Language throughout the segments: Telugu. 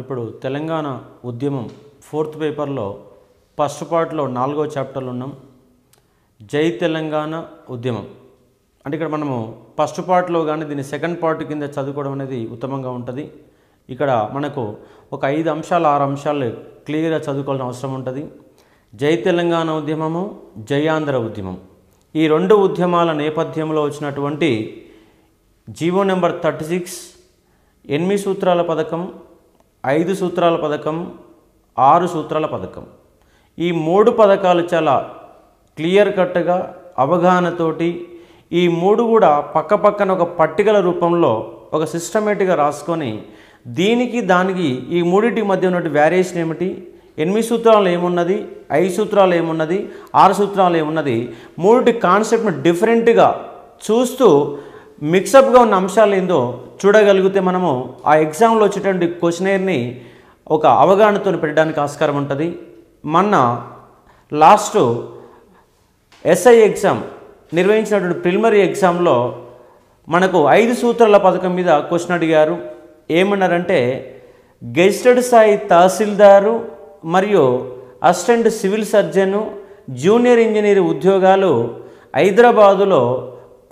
ఇప్పుడు తెలంగాణ ఉద్యమం 4th పేపర్లో ఫస్ట్ పార్ట్లో 4వ చాప్టర్లో ఉన్నాం. జై తెలంగాణ ఉద్యమం అంటే ఇక్కడ మనము ఫస్ట్ పార్ట్లో కానీ దీని సెకండ్ పార్ట్ కింద చదువుకోవడం అనేది ఉత్తమంగా ఉంటుంది. ఇక్కడ మనకు ఒక 5 అంశాలు 6 అంశాలు క్లియర్గా చదువుకోవాల్సిన అవసరం ఉంటుంది. జై తెలంగాణ ఉద్యమము, జై ఆంధ్ర ఉద్యమం, ఈ 2 ఉద్యమాల నేపథ్యంలో వచ్చినటువంటి జీవో నెంబర్ 36, 8 సూత్రాల పథకం, 5 సూత్రాల పథకం, 6 సూత్రాల పథకం, ఈ 3 పథకాలు చాలా క్లియర్ కట్గా అవగాహనతోటి ఈ 3 కూడా పక్కపక్కన ఒక పట్టికల రూపంలో ఒక సిస్టమేటిక్గా రాసుకొని దీనికి దానికి ఈ 3టి మధ్య ఉన్న వేరియేషన్ ఏమిటి, 8 సూత్రాలు ఏమున్నది, 5 సూత్రాలు ఏమున్నది, 6 సూత్రాలు ఏమున్నది, 3టి కాన్సెప్ట్ను డిఫరెంట్గా చూస్తూ మిక్సప్గా ఉన్న అంశాలు ఏందో చూడగలిగితే మనము ఆ ఎగ్జామ్లో వచ్చేటువంటి క్వశ్చనర్ని ఒక అవగాహనతో పెట్టడానికి ఆస్కారం ఉంటుంది. మొన్న లాస్ట్ ఎస్ఐ ఎగ్జామ్ నిర్వహించినటువంటి ప్రిలిమినరీ ఎగ్జామ్లో మనకు 5 సూత్రాల పథకం మీద క్వశ్చన్ అడిగారు. ఏమన్నారంటే గెజిటెడ్ స్థాయి తహసీల్దారు మరియు assistant civil surgeon junior engineer ఉద్యోగాలు హైదరాబాదులో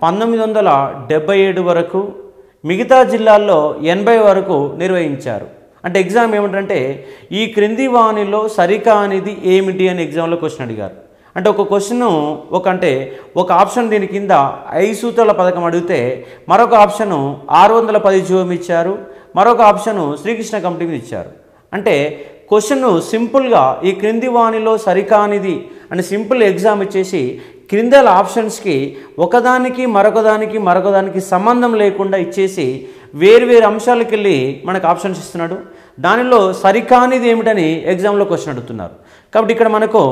1977 వరకు, మిగతా జిల్లాల్లో 80 వరకు నిర్వహించారు. అంటే ఎగ్జామ్ ఏమిటంటే ఈ క్రింది వాణిలో సరికానిది ఏమిటి అని ఎగ్జామ్లో క్వశ్చన్ అడిగారు. అంటే ఒక క్వశ్చన్ ఒక ఆప్షన్ దీని కింద 5 సూత్రాల పథకం అడిగితే మరొక ఆప్షను 610 జీవోం ఇచ్చారు, మరొక ఆప్షను శ్రీకృష్ణ కమిటీ మీద ఇచ్చారు. అంటే క్వశ్చన్ సింపుల్గా ఈ క్రింది వాణిలో సరికానిది అని సింపుల్ ఎగ్జామ్ ఇచ్చేసి క్రిందల ఆప్షన్స్కి ఒకదానికి మరొకదానికి సంబంధం లేకుండా ఇచ్చేసి వేరు అంశాలకు వెళ్ళి మనకు ఆప్షన్స్ ఇస్తున్నాడు. దానిలో సరికానిది ఏమిటని ఎగ్జామ్లో క్వశ్చన్ అడుగుతున్నారు. కాబట్టి ఇక్కడ మనకు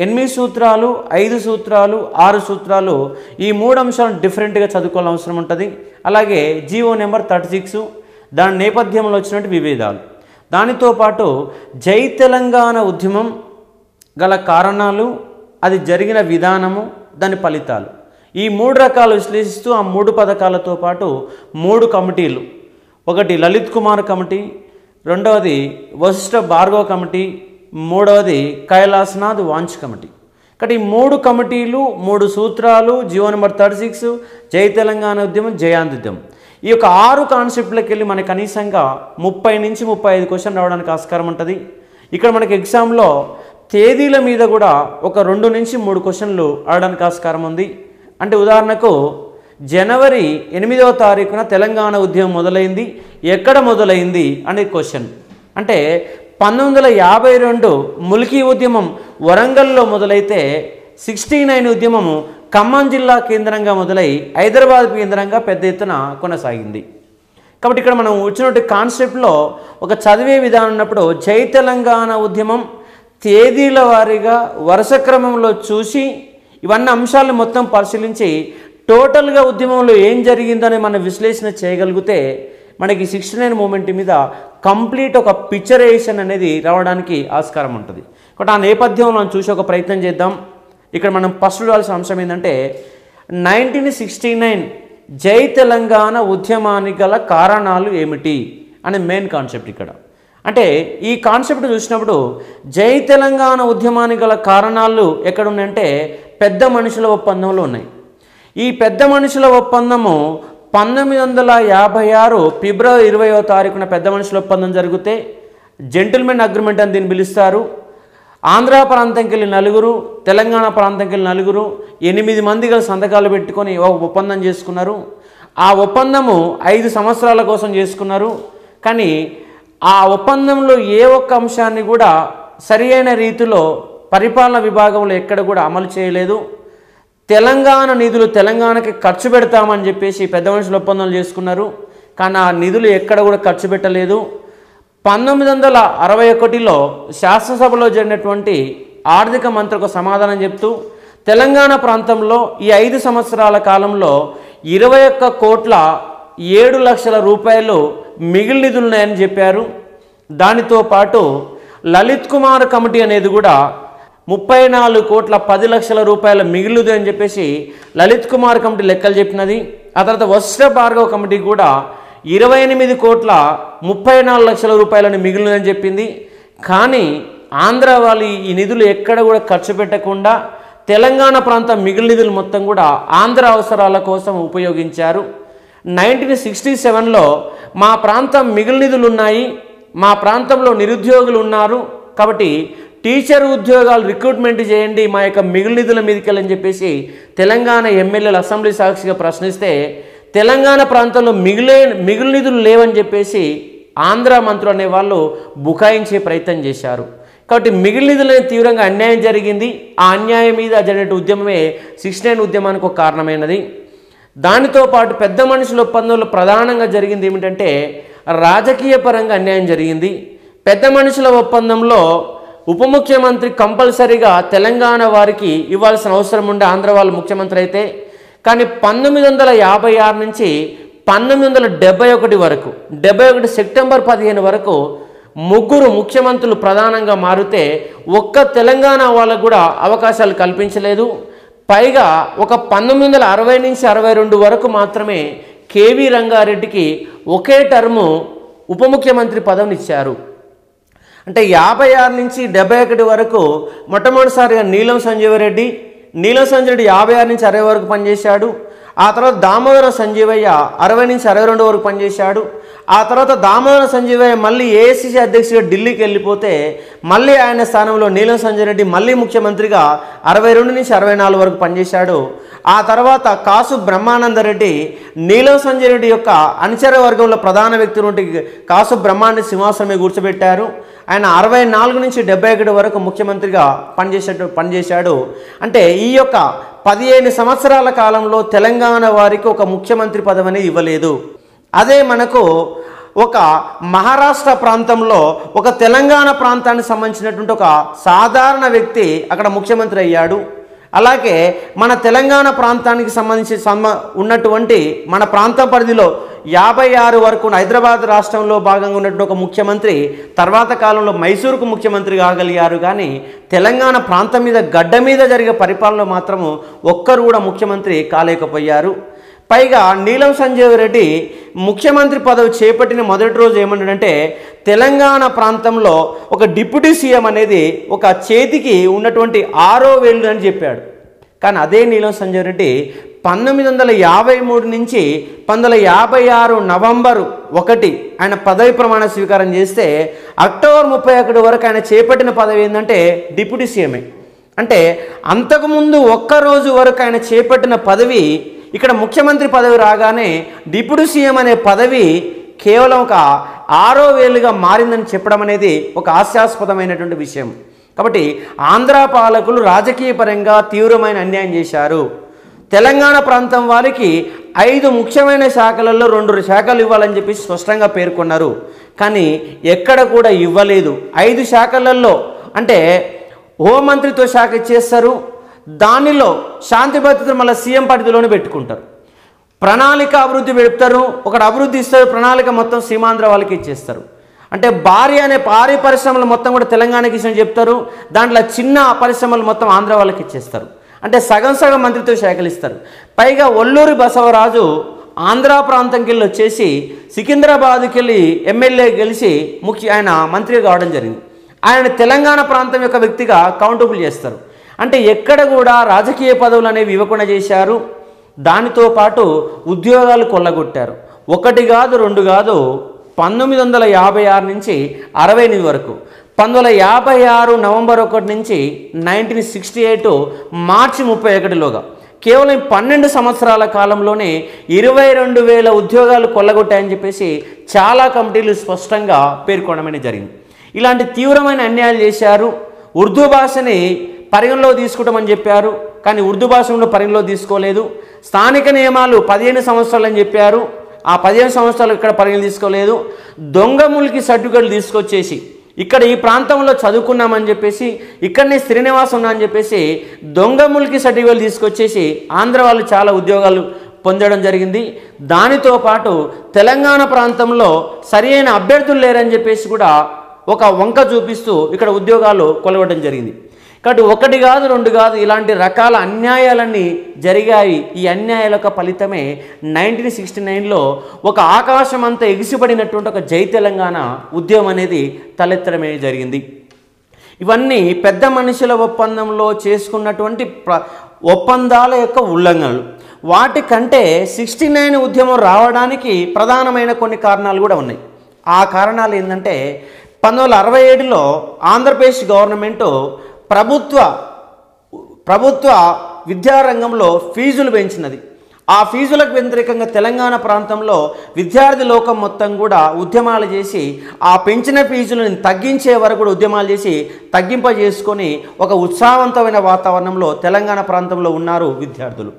8 సూత్రాలు, 5 సూత్రాలు, 6 సూత్రాలు, ఈ 3 అంశాలను డిఫరెంట్గా చదువుకోవాల్సిన అవసరం ఉంటుంది. అలాగే జీవో నెంబర్ 36 దాని నేపథ్యంలో వచ్చినటువంటి విభేదాలు, దానితో పాటు జై తెలంగాణ ఉద్యమం గల కారణాలు, అది జరిగిన విధానము, దాని ఫలితాలు, ఈ 3 రకాలు విశ్లేషిస్తూ ఆ 3 పథకాలతో పాటు 3 కమిటీలు, ఒకటి లలిత్ కుమార్ కమిటీ, రెండవది వశిష్ఠ భార్గవ కమిటీ, మూడవది కైలాసనాథ్ వాంచ్ కమిటీ. కాబట్టి ఈ 3 కమిటీలు, 3 సూత్రాలు, జీవో నెంబర్ 36, జై తెలంగాణ ఉద్యమం, జై ఆంధ్ర ఉద్యమం, ఈ యొక్క 6 కాన్సెప్ట్లకు వెళ్ళి మనకు కనీసంగా 30 నుంచి 35 క్వశ్చన్ రావడానికి ఆస్కారం ఉంటుంది. ఇక్కడ మనకి ఎగ్జామ్లో తేదీల మీద కూడా ఒక 2 నుంచి 3 క్వశ్చన్లు ఆడడానికి ఆస్కారం ఉంది. అంటే ఉదాహరణకు జనవరి 8వ తారీఖున తెలంగాణ ఉద్యమం మొదలైంది, ఎక్కడ మొదలైంది అనే క్వశ్చన్. అంటే 1952 ముల్కీ ఉద్యమం వరంగల్లో మొదలైతే 69 ఉద్యమము ఖమ్మం జిల్లా కేంద్రంగా మొదలై హైదరాబాద్ కేంద్రంగా పెద్ద ఎత్తున కొనసాగింది. కాబట్టి ఇక్కడ మనం వచ్చినటువంటి కాన్సెప్ట్లో ఒక చదివే విధానం ఉన్నప్పుడు జై తెలంగాణ ఉద్యమం తేదీల వారీగా వరుస క్రమంలో చూసి ఇవన్నీ అంశాలను మొత్తం పరిశీలించి టోటల్గా ఉద్యమంలో ఏం జరిగిందని మనం విశ్లేషణ చేయగలిగితే మనకి 69 మూమెంట్ మీద కంప్లీట్ ఒక పిక్చరైజేషన్ అనేది రావడానికి ఆస్కారం ఉంటుంది. కాబట్టి ఆ నేపథ్యంలో మనం చూసి ఒక ప్రయత్నం చేద్దాం. ఇక్కడ మనం ఫస్ట్ చూడాల్సిన అంశం ఏంటంటే 1969 జై తెలంగాణ ఉద్యమానికి గల కారణాలు ఏమిటి అనే మెయిన్ కాన్సెప్ట్. ఇక్కడ అంటే ఈ కాన్సెప్ట్ చూసినప్పుడు జై తెలంగాణ ఉద్యమానికి గల కారణాలు ఎక్కడ ఉన్నాయంటే పెద్ద మనుషుల ఒప్పందంలో ఉన్నాయి. ఈ పెద్ద మనుషుల ఒప్పందము 1956 ఫిబ్రవరి 20వ తారీఖున పెద్ద మనుషుల ఒప్పందం జరిగితే జెంటిల్మెన్ అగ్రిమెంట్ అని దీన్ని పిలుస్తారు. ఆంధ్ర ప్రాంతంకి వెళ్ళి 4, తెలంగాణ ప్రాంతంకి వెళ్ళి 4, 8 మంది గల సంతకాలు పెట్టుకొని ఒక ఒప్పందం చేసుకున్నారు. ఆ ఒప్పందము 5 సంవత్సరాల కోసం చేసుకున్నారు. కానీ ఆ ఒప్పందంలో ఏ ఒక్క అంశాన్ని కూడా సరి అయిన రీతిలో పరిపాలన విభాగంలో ఎక్కడ కూడా అమలు చేయలేదు. తెలంగాణ నిధులు తెలంగాణకి ఖర్చు పెడతామని చెప్పేసి పెద్ద మనుషుల ఒప్పందాలు చేసుకున్నారు. కానీ ఆ నిధులు ఎక్కడ కూడా ఖర్చు పెట్టలేదు. 1961లో శాసనసభలో జరిగినటువంటి ఆర్థిక మంత్రి ఒక సమాధానం చెప్తూ తెలంగాణ ప్రాంతంలో ఈ 5 సంవత్సరాల కాలంలో 21,07,00,000 రూపాయలు మిగిలిన నిధులు ఉన్నాయని చెప్పారు. దానితో పాటు లలిత్ కుమార్ కమిటీ అనేది కూడా 34,10,00,000 రూపాయల మిగిలింది అని చెప్పేసి లలిత్ కుమార్ కమిటీ లెక్కలు చెప్పినది. ఆ తర్వాత వశిష్ఠ భార్గవ కమిటీ కూడా 28,34,00,000 రూపాయలను మిగిలినని చెప్పింది. కానీ ఆంధ్ర వాళ్ళు ఈ నిధులు ఎక్కడ కూడా ఖర్చు పెట్టకుండా తెలంగాణ ప్రాంతం మిగిలిన నిధులు మొత్తం కూడా ఆంధ్ర అవసరాల కోసం ఉపయోగించారు. 1967లో మా ప్రాంతం మిగిలిన నిధులు ఉన్నాయి, మా ప్రాంతంలో నిరుద్యోగులు ఉన్నారు కాబట్టి టీచర్ ఉద్యోగాలు రిక్రూట్మెంట్ చేయండి మా యొక్క మిగిలిన నిధుల మీదకి వెళ్ళని చెప్పేసి తెలంగాణ ఎమ్మెల్యేలు అసెంబ్లీ సాక్షిగా ప్రశ్నిస్తే తెలంగాణ ప్రాంతంలో మిగిలిన నిధులు లేవని చెప్పేసి ఆంధ్ర మంత్రులు అనేవాళ్ళు బుకాయించే ప్రయత్నం చేశారు. కాబట్టి మిగిలిన నిధులనే తీవ్రంగా అన్యాయం జరిగింది. ఆ అన్యాయం మీద జరిగిన ఉద్యమమే 69 ఉద్యమానికి ఒక కారణమైనది. దానితో పాటు పెద్ద మనుషుల ఒప్పందంలో ప్రధానంగా జరిగింది ఏమిటంటే రాజకీయ పరంగా అన్యాయం జరిగింది. పెద్ద మనుషుల ఒప్పందంలో ఉప ముఖ్యమంత్రి కంపల్సరీగా తెలంగాణ వారికి ఇవ్వాల్సిన అవసరం ఉండే ఆంధ్ర వాళ్ళు ముఖ్యమంత్రి అయితే, కానీ 1956 నుంచి 1971 వరకు 71 సెప్టెంబర్ 15 వరకు ముగ్గురు ముఖ్యమంత్రులు ప్రధానంగా మారితే ఒక్క తెలంగాణ వాళ్ళకు కూడా అవకాశాలు కల్పించలేదు. పైగా ఒక 1960 నుంచి 62 వరకు మాత్రమే కేవీ రంగారెడ్డికి ఒకే టర్ము ఉప ముఖ్యమంత్రి పదవిని ఇచ్చారు. అంటే 56 నుంచి 71 వరకు మొట్టమొదటిసారిగా నీలం సంజీవ్ రెడ్డి 56 నుంచి 60 వరకు పనిచేశాడు. ఆ తర్వాత దామోదర సంజీవయ్య 60 నుంచి 62 వరకు పనిచేశాడు. ఆ తర్వాత దామోదర సంజీవయ్య మళ్ళీ ఏఐసిసి అధ్యక్షుడిగా ఢిల్లీకి వెళ్ళిపోతే మళ్ళీ ఆయన స్థానంలో నీలం సంజయ్ రెడ్డి మళ్ళీ ముఖ్యమంత్రిగా 62 నుంచి 64 వరకు పనిచేశాడు. ఆ తర్వాత కాసు బ్రహ్మానందరెడ్డి నీలం సంజయ్ రెడ్డి యొక్క అనుచర వర్గంలో ప్రధాన వ్యక్తి నుండి కాసు బ్రహ్మాండ సింహాసనమే కూర్చోబెట్టారు. ఆయన 64 నుంచి 71 వరకు ముఖ్యమంత్రిగా పనిచేశాడు. అంటే ఈ యొక్క 15 సంవత్సరాల కాలంలో తెలంగాణ వారికి ఒక ముఖ్యమంత్రి పదవి అనేది ఇవ్వలేదు. అదే మనకు ఒక మహారాష్ట్ర ప్రాంతంలో ఒక తెలంగాణ ప్రాంతానికి సంబంధించినటువంటి ఒక సాధారణ వ్యక్తి అక్కడ ముఖ్యమంత్రి అయ్యాడు. అలాగే మన తెలంగాణ ప్రాంతానికి సంబంధించి ఉన్నటువంటి మన ప్రాంతం పరిధిలో 56 వరకు హైదరాబాద్ రాష్ట్రంలో భాగంగా ఉన్నటువంటి ఒక ముఖ్యమంత్రి తర్వాత కాలంలో మైసూరుకు ముఖ్యమంత్రి కాగలిగారు. కానీ తెలంగాణ ప్రాంతం మీద గడ్డ మీద జరిగే పరిపాలనలో మాత్రము ఒక్కరు కూడా ముఖ్యమంత్రి కాలేకపోయారు. పైగా నీలం సంజీవ్ రెడ్డి ముఖ్యమంత్రి పదవి చేపట్టిన మొదటి రోజు ఏమన్నాడంటే తెలంగాణ ప్రాంతంలో ఒక డిప్యూటీ సీఎం అనేది ఒక చేతికి ఉన్నటువంటి 6వ వేలు అని చెప్పాడు. కానీ అదే నీలం సంజీవ్ రెడ్డి 1953 నుంచి 1956 నవంబర్ 1 ఆయన పదవి ప్రమాణ స్వీకారం చేస్తే అక్టోబర్ 31 వరకు ఆయన చేపట్టిన పదవి ఏంటంటే డిప్యూటీ సీఎంఏ. అంటే అంతకుముందు ఒక్కరోజు వరకు ఆయన చేపట్టిన పదవి ఇక్కడ ముఖ్యమంత్రి పదవి రాగానే డిప్యూటీ సీఎం అనే పదవి కేవలం ఒక 6వ వేలుగా మారిందని చెప్పడం అనేది ఒక హాస్యాస్పదమైనటువంటి విషయం. కాబట్టి ఆంధ్ర పాలకులు రాజకీయ పరంగా తీవ్రమైన అన్యాయం చేశారు. తెలంగాణ ప్రాంతం వారికి 5 ముఖ్యమైన శాఖలలో 2 శాఖలు ఇవ్వాలని చెప్పి స్పష్టంగా పేర్కొన్నారు. కానీ ఎక్కడ కూడా ఇవ్వలేదు. 5 శాఖలలో అంటే హోంమంత్రిత్వ శాఖ ఇచ్చేస్తారు, దానిలో శాంతి భద్రతలు మళ్ళీ సీఎం పరిధిలోనే పెట్టుకుంటారు. ప్రణాళిక అభివృద్ధి పెడతారు, ఒకటి అభివృద్ధి ఇస్తారు, ప్రణాళిక మొత్తం సీమాంధ్ర వాళ్ళకి ఇచ్చేస్తారు. అంటే భారీ పరిశ్రమలు మొత్తం కూడా తెలంగాణకి ఇచ్చిన చెప్తారు, దాంట్లో చిన్న పరిశ్రమలు మొత్తం ఆంధ్ర వాళ్ళకి ఇచ్చేస్తారు. అంటే సగం మంత్రిత్వ శాఖలు ఇస్తారు. పైగా ఒల్లూరి బసవరాజు ఆంధ్ర ప్రాంతంకి వెళ్ళి వచ్చేసి సికింద్రాబాద్కి వెళ్ళి ఎమ్మెల్యే గెలిచి ఆయన మంత్రిగా కావడం జరిగింది. ఆయన తెలంగాణ ప్రాంతం యొక్క వ్యక్తిగా కౌంటబుల్ చేస్తారు. అంటే ఎక్కడ కూడా రాజకీయ పదవులు అనేవి ఇవ్వకుండా చేశారు. దానితో పాటు ఉద్యోగాలు కొల్లగొట్టారు. 1 కాదు 2 కాదు 1956 నుంచి 68 వరకు 1956 నవంబర్ 1 నుంచి 1968 మార్చి 31లోగా కేవలం 12 సంవత్సరాల కాలంలోనే 22,000 ఉద్యోగాలు కొల్లగొట్టాయని చెప్పేసి చాలా కమిటీలు స్పష్టంగా పేర్కొనడం జరిగింది. ఇలాంటి తీవ్రమైన అన్యాయాలు చేశారు. ఉర్దూ భాషని పరిగణలో తీసుకుంటామని చెప్పారు, కానీ ఉర్దూ భాషలో పరిగణలో తీసుకోలేదు. స్థానిక నియమాలు 15 సంవత్సరాలు అని చెప్పారు, ఆ 15 సంవత్సరాలు ఇక్కడ పరిగణలో తీసుకోలేదు. దొంగ ములికి సర్టిఫికెట్లు తీసుకొచ్చేసి ఇక్కడ ఈ ప్రాంతంలో చదువుకున్నామని చెప్పేసి ఇక్కడనే శ్రీనివాసం ఉన్నా అని చెప్పేసి దొంగ ములికి సర్టిఫికెట్లు తీసుకొచ్చేసి ఆంధ్ర వాళ్ళు చాలా ఉద్యోగాలు పొందడం జరిగింది. దానితో పాటు తెలంగాణ ప్రాంతంలో సరైన అభ్యర్థులు లేరని చెప్పేసి కూడా ఒక వంక చూపిస్తూ ఇక్కడ ఉద్యోగాలు కొలవడం జరిగింది. కాబట్టి ఒకటి కాదు రెండు కాదు ఇలాంటి రకాల అన్యాయాలన్నీ జరిగాయి. ఈ అన్యాయాల యొక్క ఫలితమే 1969లో ఒక ఆకాశం అంతా ఎగిసిపడినటువంటి ఒక జై తెలంగాణ ఉద్యమం అనేది తలెత్తడమే జరిగింది. ఇవన్నీ పెద్ద మనుషుల ఒప్పందంలో చేసుకున్నటువంటి ఒప్పందాల యొక్క ఉల్లంఘనలు. వాటికంటే 69 ఉద్యమం రావడానికి ప్రధానమైన కొన్ని కారణాలు కూడా ఉన్నాయి. ఆ కారణాలు ఏంటంటే 1967లో ఆంధ్రప్రదేశ్ గవర్నమెంటు ప్రభుత్వ విద్యారంగంలో ఫీజులు పెంచినది. ఆ ఫీజులకు వ్యతిరేకంగా తెలంగాణ ప్రాంతంలో విద్యార్థి లోకం మొత్తం కూడా ఉద్యమాలు చేసి ఆ పెంచిన ఫీజులను తగ్గించే వరకు కూడా ఉద్యమాలు చేసి తగ్గింపజేసుకొని ఒక ఉత్సాహవంతమైన వాతావరణంలో తెలంగాణ ప్రాంతంలో ఉన్నారు విద్యార్థులు.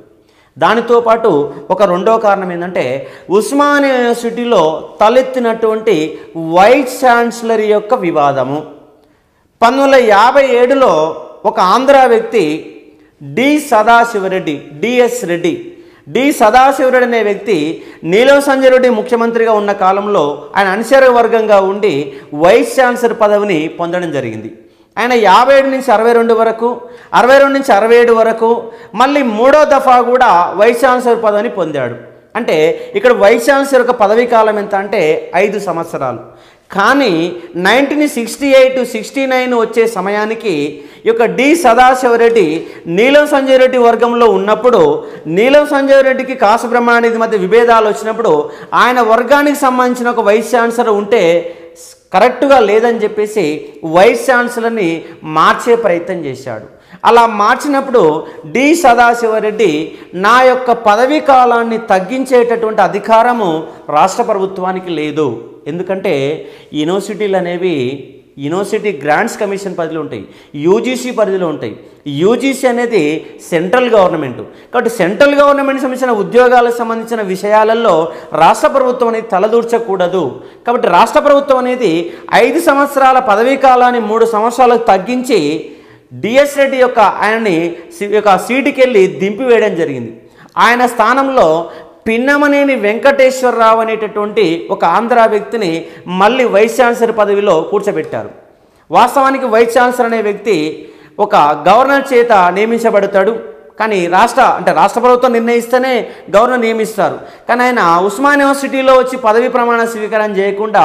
దానితో పాటు ఒక రెండో కారణం ఏంటంటే ఉస్మానియా యూనివర్సిటీలో తలెత్తినటువంటి వైస్ ఛాన్సలర్ యొక్క వివాదము. 1957లో ఒక ఆంధ్ర వ్యక్తి డి సదాశివరెడ్డి అనే వ్యక్తి నీలం సంజయ్ రెడ్డి ముఖ్యమంత్రిగా ఉన్న కాలంలో ఆయన అనుచరవర్గంగా ఉండి వైస్ ఛాన్సలర్ పదవిని పొందడం జరిగింది. ఆయన 57 నుంచి 62 వరకు 62 నుంచి 67 వరకు మళ్ళీ మూడో దఫా కూడా వైస్ ఛాన్సలర్ పదవిని పొందాడు. అంటే ఇక్కడ వైస్ ఛాన్సలర్ యొక్క పదవీ కాలం ఎంత అంటే 5 సంవత్సరాలు. కానీ 1968-69 వచ్చే సమయానికి ఈ యొక్క డి సదాశివరెడ్డి నీలం సంజయ్ రెడ్డి వర్గంలో ఉన్నప్పుడు నీలం సంజయ్ రెడ్డికి కాసు బ్రహ్మానంద మధ్య విభేదాలు వచ్చినప్పుడు ఆయన వర్గానికి సంబంధించిన ఒక వైస్ ఛాన్సలర్ ఉంటే కరెక్ట్గా లేదని చెప్పేసి వైస్ ఛాన్సలర్ని మార్చే ప్రయత్నం చేశాడు. అలా మార్చినప్పుడు డి సదాశివరెడ్డి నా యొక్క పదవీ కాలాన్ని తగ్గించేటటువంటి అధికారము రాష్ట్ర ప్రభుత్వానికి లేదు. ఎందుకంటే యూనివర్సిటీలు అనేవి యూనివర్సిటీ గ్రాంట్స్ కమిషన్ పరిధిలో ఉంటాయి, యూజీసీ పరిధిలో ఉంటాయి. యూజీసీ అనేది సెంట్రల్ గవర్నమెంట్. కాబట్టి సెంట్రల్ గవర్నమెంట్ సంబంధించిన ఉద్యోగాలకు సంబంధించిన విషయాలలో రాష్ట్ర ప్రభుత్వం అనేది తలదూర్చకూడదు. కాబట్టి రాష్ట్ర ప్రభుత్వం అనేది 5 సంవత్సరాల పదవీ కాలాన్ని 3 సంవత్సరాలకు తగ్గించి డిఎస్ రెడ్డి యొక్క ఆయనని సీటుకి వెళ్ళి దింపివేయడం జరిగింది. ఆయన స్థానంలో పిన్నమనేని వెంకటేశ్వరరావు అనేటటువంటి ఒక ఆంధ్ర వ్యక్తిని మళ్ళీ వైస్ ఛాన్సలర్ పదవిలో కూర్చోబెట్టారు. వాస్తవానికి వైస్ ఛాన్సలర్ అనే వ్యక్తి ఒక గవర్నర్ చేత నియమించబడతాడు. కానీ రాష్ట్ర ప్రభుత్వం నిర్ణయిస్తేనే గవర్నర్ నియమిస్తారు. కానీ ఆయన ఉస్మానియా యూనివర్సిటీలో వచ్చి పదవి ప్రమాణ స్వీకారం చేయకుండా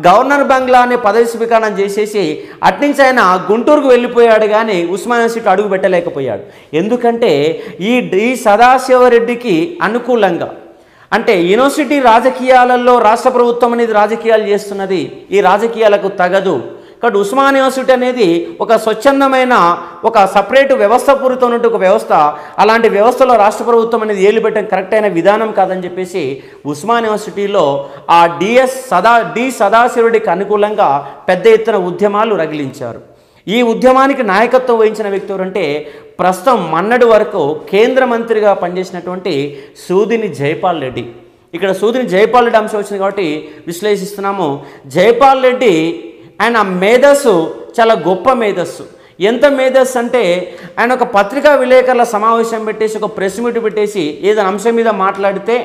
గవర్నర్ బంగ్లా అనే పదవి స్వీకారం చేసేసి అట్నుంచి ఆయన గుంటూరుకు వెళ్ళిపోయాడు. కానీ ఉస్మానియా యూనివర్సిటీ అడుగు పెట్టలేకపోయాడు. ఎందుకంటే ఈ డి సదాశివరెడ్డికి అనుకూలంగా అంటే యూనివర్సిటీ రాజకీయాలలో రాష్ట్ర ప్రభుత్వం అనేది రాజకీయాలు చేస్తున్నది, ఈ రాజకీయాలకు తగదు. కాబట్టి ఉస్మానియా యూనివర్సిటీ అనేది ఒక స్వచ్ఛందమైన ఒక సపరేట్ వ్యవస్థపూరితం ఉన్నట్టు ఒక వ్యవస్థ. అలాంటి వ్యవస్థలో రాష్ట్ర ప్రభుత్వం అనేది ఏలు పెట్టడం కరెక్ట్ అయిన విధానం కాదని చెప్పేసి ఉస్మానియా యూనివర్సిటీలో ఆ డి సదాశివరెడ్డికి అనుకూలంగా పెద్ద ఎత్తున ఉద్యమాలు రగిలించారు. ఈ ఉద్యమానికి నాయకత్వం వహించిన వ్యక్తి ఎవరంటే ప్రస్తుతం మన్నటి వరకు కేంద్ర మంత్రిగా పనిచేసినటువంటి సూదిని జైపాల్ రెడ్డి. ఇక్కడ సూదిని జైపాల్ రెడ్డి అంశం వచ్చింది కాబట్టి విశ్లేషిస్తున్నాము. జైపాల్ రెడ్డి ఆయన మేధస్సు చాలా గొప్ప మేధస్సు. ఎంత మేధస్సు అంటే ఆయన ఒక పత్రికా విలేకరుల సమావేశం పెట్టేసి ఒక ప్రెస్ మీట్ పెట్టేసి ఏదైనా అంశం మీద మాట్లాడితే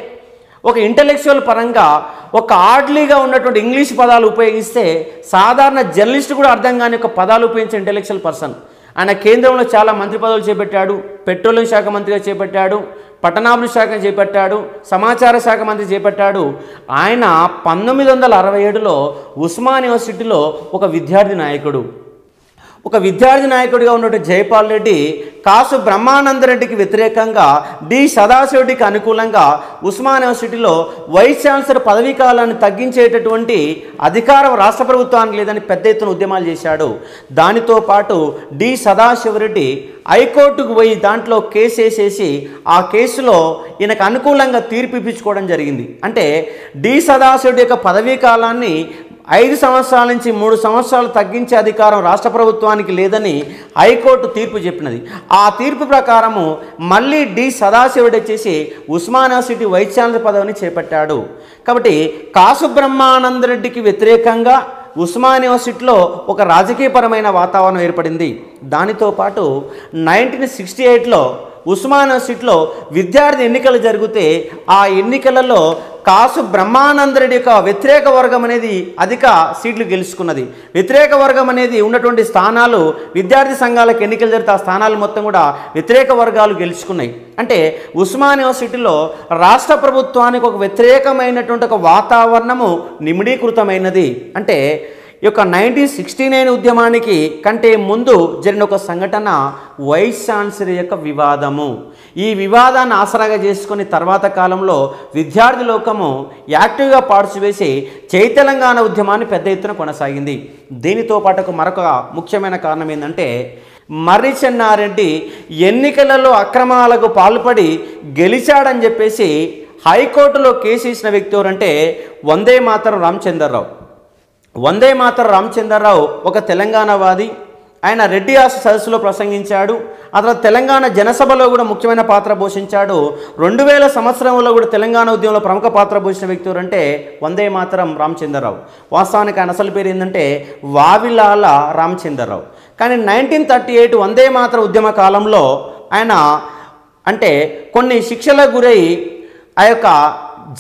ఒక ఇంటలెక్చువల్ పరంగా ఒక ఆర్డ్లీగా ఉన్నటువంటి ఇంగ్లీష్ పదాలు ఉపయోగిస్తే సాధారణ జర్నలిస్ట్ కూడా అర్థం కాని ఒక పదాలు ఉపయోగించే ఇంటలెక్చువల్ పర్సన్. ఆయన కేంద్రంలో చాలా మంత్రి పదవులు చేపట్టాడు. పెట్రోలియం శాఖ మంత్రిగా చేపట్టాడు, పట్టణాభివృద్ధి శాఖ చేపట్టాడు, సమాచార శాఖ మంత్రి చేపట్టాడు. ఆయన 1967లో ఉస్మానియా యూనివర్సిటీలో ఒక విద్యార్థి నాయకుడిగా ఉన్నటువంటి జైపాల్ రెడ్డి కాసు బ్రహ్మానందరెడ్డికి వ్యతిరేకంగా డి సదాశివరెడ్డికి అనుకూలంగా ఉస్మానియా యూనివర్సిటీలో వైస్ ఛాన్సలర్ పదవీ కాలాన్ని తగ్గించేటటువంటి అధికారం రాష్ట్ర ప్రభుత్వానికి లేదని పెద్ద ఎత్తున ఉద్యమాలు చేశాడు. దానితో పాటు డి సదాశివరెడ్డి హైకోర్టుకు పోయి దాంట్లో కేసు వేసేసి ఆ కేసులో ఈయనకు అనుకూలంగా తీర్పు ఇప్పించుకోవడం జరిగింది. అంటే డి సదాశివరెడ్డి యొక్క పదవీ కాలాన్ని 5 సంవత్సరాల నుంచి 3 సంవత్సరాలు తగ్గించే అధికారం రాష్ట్ర ప్రభుత్వానికి లేదని హైకోర్టు తీర్పు చెప్పినది. ఆ తీర్పు ప్రకారము మళ్ళీ డి సదాశివరెడ్డి వచ్చేసి ఉస్మానియా యూనివర్సిటీ వైస్ ఛాన్సలర్ పదవిని చేపట్టాడు. కాబట్టి కాసు బ్రహ్మానందరెడ్డికి వ్యతిరేకంగా ఉస్మానియా యూనివర్సిటీలో ఒక రాజకీయపరమైన వాతావరణం ఏర్పడింది. దానితో పాటు 1968లో ఉస్మానియా యూనివర్సిటీలో విద్యార్థి ఎన్నికలు జరిగితే ఆ ఎన్నికలలో కాసు బ్రహ్మానందరెడ్డి యొక్క వ్యతిరేక వర్గం అనేది అధిక సీట్లు గెలుచుకున్నది. వ్యతిరేక వర్గం అనేది ఉన్నటువంటి స్థానాలు విద్యార్థి సంఘాలకు ఎన్నికలు జరిగితే ఆ స్థానాలు మొత్తం కూడా వ్యతిరేక వర్గాలు గెలుచుకున్నాయి. అంటే ఉస్మానియా యూనివర్సిటీలో రాష్ట్ర ప్రభుత్వానికి ఒక వ్యతిరేకమైనటువంటి ఒక వాతావరణము నిమిడీకృతమైనది. అంటే ఈ యొక్క 1969 ఉద్యమానికి కంటే ముందు జరిగిన ఒక సంఘటన వైస్ ఛాన్సలర్ యొక్క వివాదము. ఈ వివాదాన్ని ఆసరాగా చేసుకుని తర్వాత కాలంలో విద్యార్థి లోకము యాక్టివ్గా పార్టిసిపేసి జై తెలంగాణ ఉద్యమాన్ని పెద్ద ఎత్తున కొనసాగింది. దీనితో పాటు మరొక ముఖ్యమైన కారణం ఏంటంటే మర్రి చెన్నారెడ్డి ఎన్నికలలో అక్రమాలకు పాల్పడి గెలిచాడని చెప్పేసి హైకోర్టులో కేసు ఇచ్చిన వ్యక్తి ఎవరంటే వందే మాతరం రామచంద్రరావు. వందే మాతరం రామచంద్రరావు ఒక తెలంగాణవాది. ఆయన రెడ్డి ఆస్తి సదస్సులో ప్రసంగించాడు. ఆ తర్వాత తెలంగాణ జనసభలో కూడా ముఖ్యమైన పాత్ర పోషించాడు. 2000 సంవత్సరంలో కూడా తెలంగాణ ఉద్యమంలో ప్రముఖ పాత్ర పోషించిన వ్యక్తి ఎవరంటే వందే మాతరం రామచంద్రరావు. వాస్తవానికి ఆయన అసలు పేరు ఏంటంటే వావిలాల రామచంద్రరావు. కానీ 1938 వందే మాతరం ఉద్యమ కాలంలో ఆయన అంటే కొన్ని శిక్షలకు గురై ఆ యొక్క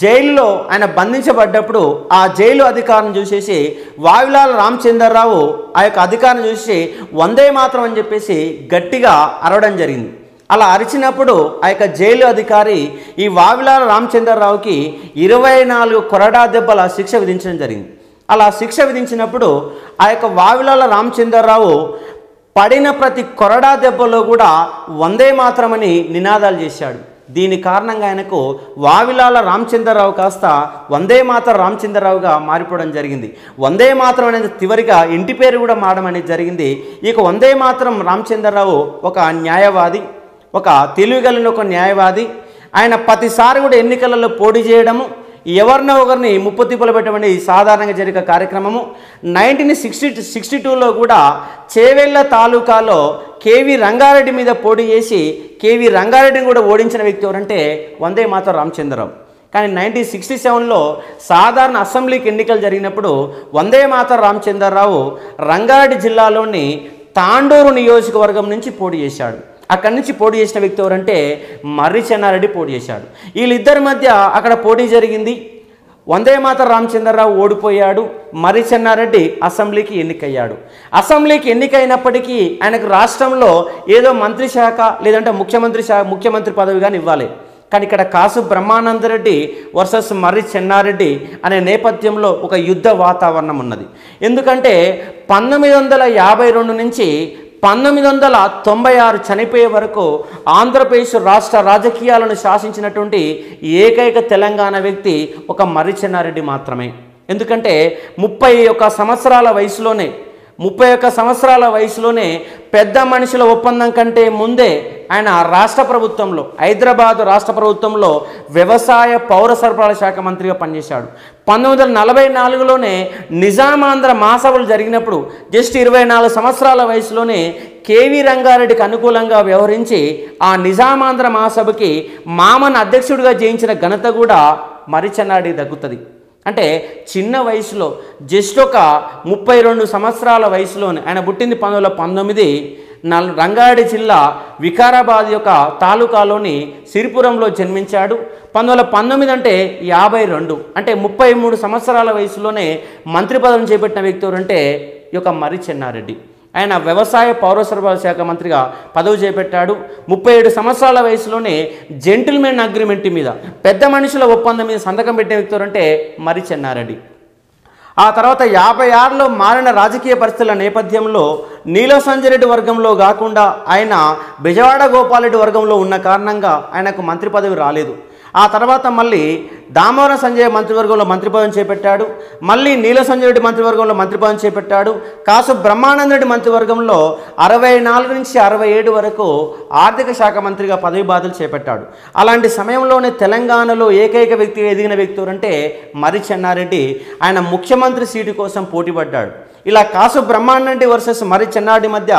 జైలులో ఆయన బంధించబడ్డప్పుడు ఆ జైలు అధికారం చూసేసి వావిలాల రామచంద్రరావు ఆ యొక్క అధికారం చూసి వందే మాతరం అని చెప్పేసి గట్టిగా అరవడం జరిగింది. అలా అరిచినప్పుడు ఆ యొక్క జైలు అధికారి ఈ వావిలాల రామచంద్రరావుకి 24 కొరడా దెబ్బల శిక్ష విధించడం జరిగింది. అలా శిక్ష విధించినప్పుడు ఆ యొక్క వావిలాల రామచంద్రరావు పడిన ప్రతి కొరడా దెబ్బలో కూడా వందే మాతరం అని నినాదాలు చేశాడు. దీని కారణంగా ఆయనకు వావిలాల రామచంద్రరావు కాస్త వందే మాతరం రామచంద్రరావుగా మారిపోవడం జరిగింది. వందే మాతరం అనేది చివరిగా ఇంటి పేరు కూడా మారడం అనేది జరిగింది. ఇక వందే మాతరం రామచంద్రరావు ఒక న్యాయవాది, ఒక తెలివిగలిగిన ఒక న్యాయవాది. ఆయన ప్రతిసారి కూడా ఎన్నికలలో పోటీ చేయడము, ఎవరినో ఒకరిని ముప్పుతిప్పలు పెట్టమని సాధారణంగా జరిగే కార్యక్రమము. 1962లో కూడా చేవెళ్ళ తాలూకాలో కేవీ రంగారెడ్డి మీద పోటీ చేసి కేవీ రంగారెడ్డిని కూడా ఓడించిన వ్యక్తి ఎవరంటే వందే మాతరం రామచంద్రరావు. కానీ 1967లో సాధారణ అసెంబ్లీకి ఎన్నికలు జరిగినప్పుడు వందే మాతరం రామచంద్రరావు రంగారెడ్డి జిల్లాలోని తాండూరు నియోజకవర్గం నుంచి పోటీ చేశాడు. అక్కడి నుంచి పోటీ చేసిన వ్యక్తి ఎవరంటే మర్రి చెన్నారెడ్డి పోటీ చేశాడు. వీళ్ళిద్దరి మధ్య అక్కడ పోటీ జరిగింది. వందే మాతరం రామచంద్రరావు ఓడిపోయాడు. మర్రి చెన్నారెడ్డి అసెంబ్లీకి ఎన్నికయ్యాడు. అసెంబ్లీకి ఎన్నికైనప్పటికీ ఆయనకు రాష్ట్రంలో ఏదో మంత్రి శాఖ లేదంటే ముఖ్యమంత్రి పదవి కానీ ఇవ్వాలి. కానీ ఇక్కడ కాసు బ్రహ్మానందరెడ్డి వర్సెస్ మర్రి చెన్నారెడ్డి అనే నేపథ్యంలో ఒక యుద్ధ వాతావరణం ఉన్నది. ఎందుకంటే 1952 నుంచి 1996 చనిపోయే వరకు ఆంధ్రప్రదేశ్ రాష్ట్ర రాజకీయాలను శాసించినటువంటి ఏకైక తెలంగాణ వ్యక్తి ఒక మర్రి చెన్నారెడ్డి మాత్రమే. ఎందుకంటే 31 సంవత్సరాల వయసులోనే పెద్ద మనుషుల ఒప్పందం కంటే ముందే ఆయన రాష్ట్ర ప్రభుత్వంలో హైదరాబాద్ రాష్ట్ర ప్రభుత్వంలో వ్యవసాయ పౌర సరఫరాల శాఖ మంత్రిగా పనిచేశాడు. 1944లోనే నిజామాంధ్ర మహాసభలు జరిగినప్పుడు జస్ట్ 24 సంవత్సరాల వయసులోనే కేవీ రంగారెడ్డికి అనుకూలంగా వ్యవహరించి ఆ నిజామాంధ్ర మహాసభకి మామన్ అధ్యక్షుడిగా జయించిన ఘనత కూడా మర్రి చెన్నారెడ్డికి దక్కుతుంది. అంటే చిన్న వయసులో జస్ట్ ఒక 32 సంవత్సరాల వయసులోనే ఆయన పుట్టింది 1919 రంగారెడ్డి జిల్లా వికారాబాద్ యొక్క తాలూకాలోని సిరిపురంలో జన్మించాడు. 1919 అంటే 52 అంటే 33 సంవత్సరాల వయసులోనే మంత్రి పదవిని చేపట్టిన వ్యక్తి ఎవరంటే ఈ యొక్క మర్రి చెన్నారెడ్డి. ఆయన వ్యవసాయ పౌర సరఫరాల శాఖ మంత్రిగా పదవి చేపట్టాడు. 37 సంవత్సరాల వయసులోనే జెంటిల్మెన్ అగ్రిమెంట్ మీద పెద్ద మనుషుల ఒప్పందం మీద సంతకం పెట్టిన వ్యక్తి అంటే మర్రి చెన్నారెడ్డి. ఆ తర్వాత 56లో మారిన రాజకీయ పరిస్థితుల నేపథ్యంలో నీలం సంజయ్ రెడ్డి వర్గంలో కాకుండా ఆయన బెజవాడ గోపాలరెడ్డి వర్గంలో ఉన్న కారణంగా ఆయనకు మంత్రి పదవి రాలేదు. ఆ తర్వాత మళ్ళీ దామోదరం సంజయ్ మంత్రివర్గంలో మంత్రి పదవిని చేపట్టాడు. మళ్ళీ నీలం సంజయ్ రెడ్డి మంత్రివర్గంలో మంత్రి పదవిని చేపట్టాడు. కాసు బ్రహ్మానందరెడ్డి మంత్రివర్గంలో 64 నుంచి 67 వరకు ఆర్థిక శాఖ మంత్రిగా పదవి బాధ్యతలు చేపట్టాడు. అలాంటి సమయంలోనే తెలంగాణలో ఏకైక వ్యక్తిగా ఎదిగిన వ్యక్తి అంటే మర్రి చెన్నారెడ్డి. ఆయన ముఖ్యమంత్రి సీటు కోసం పోటీపడ్డాడు. ఇలా కాసు బ్రహ్మానందరెడ్డి వర్సెస్ మర్రి చెన్నారెడ్డి మధ్య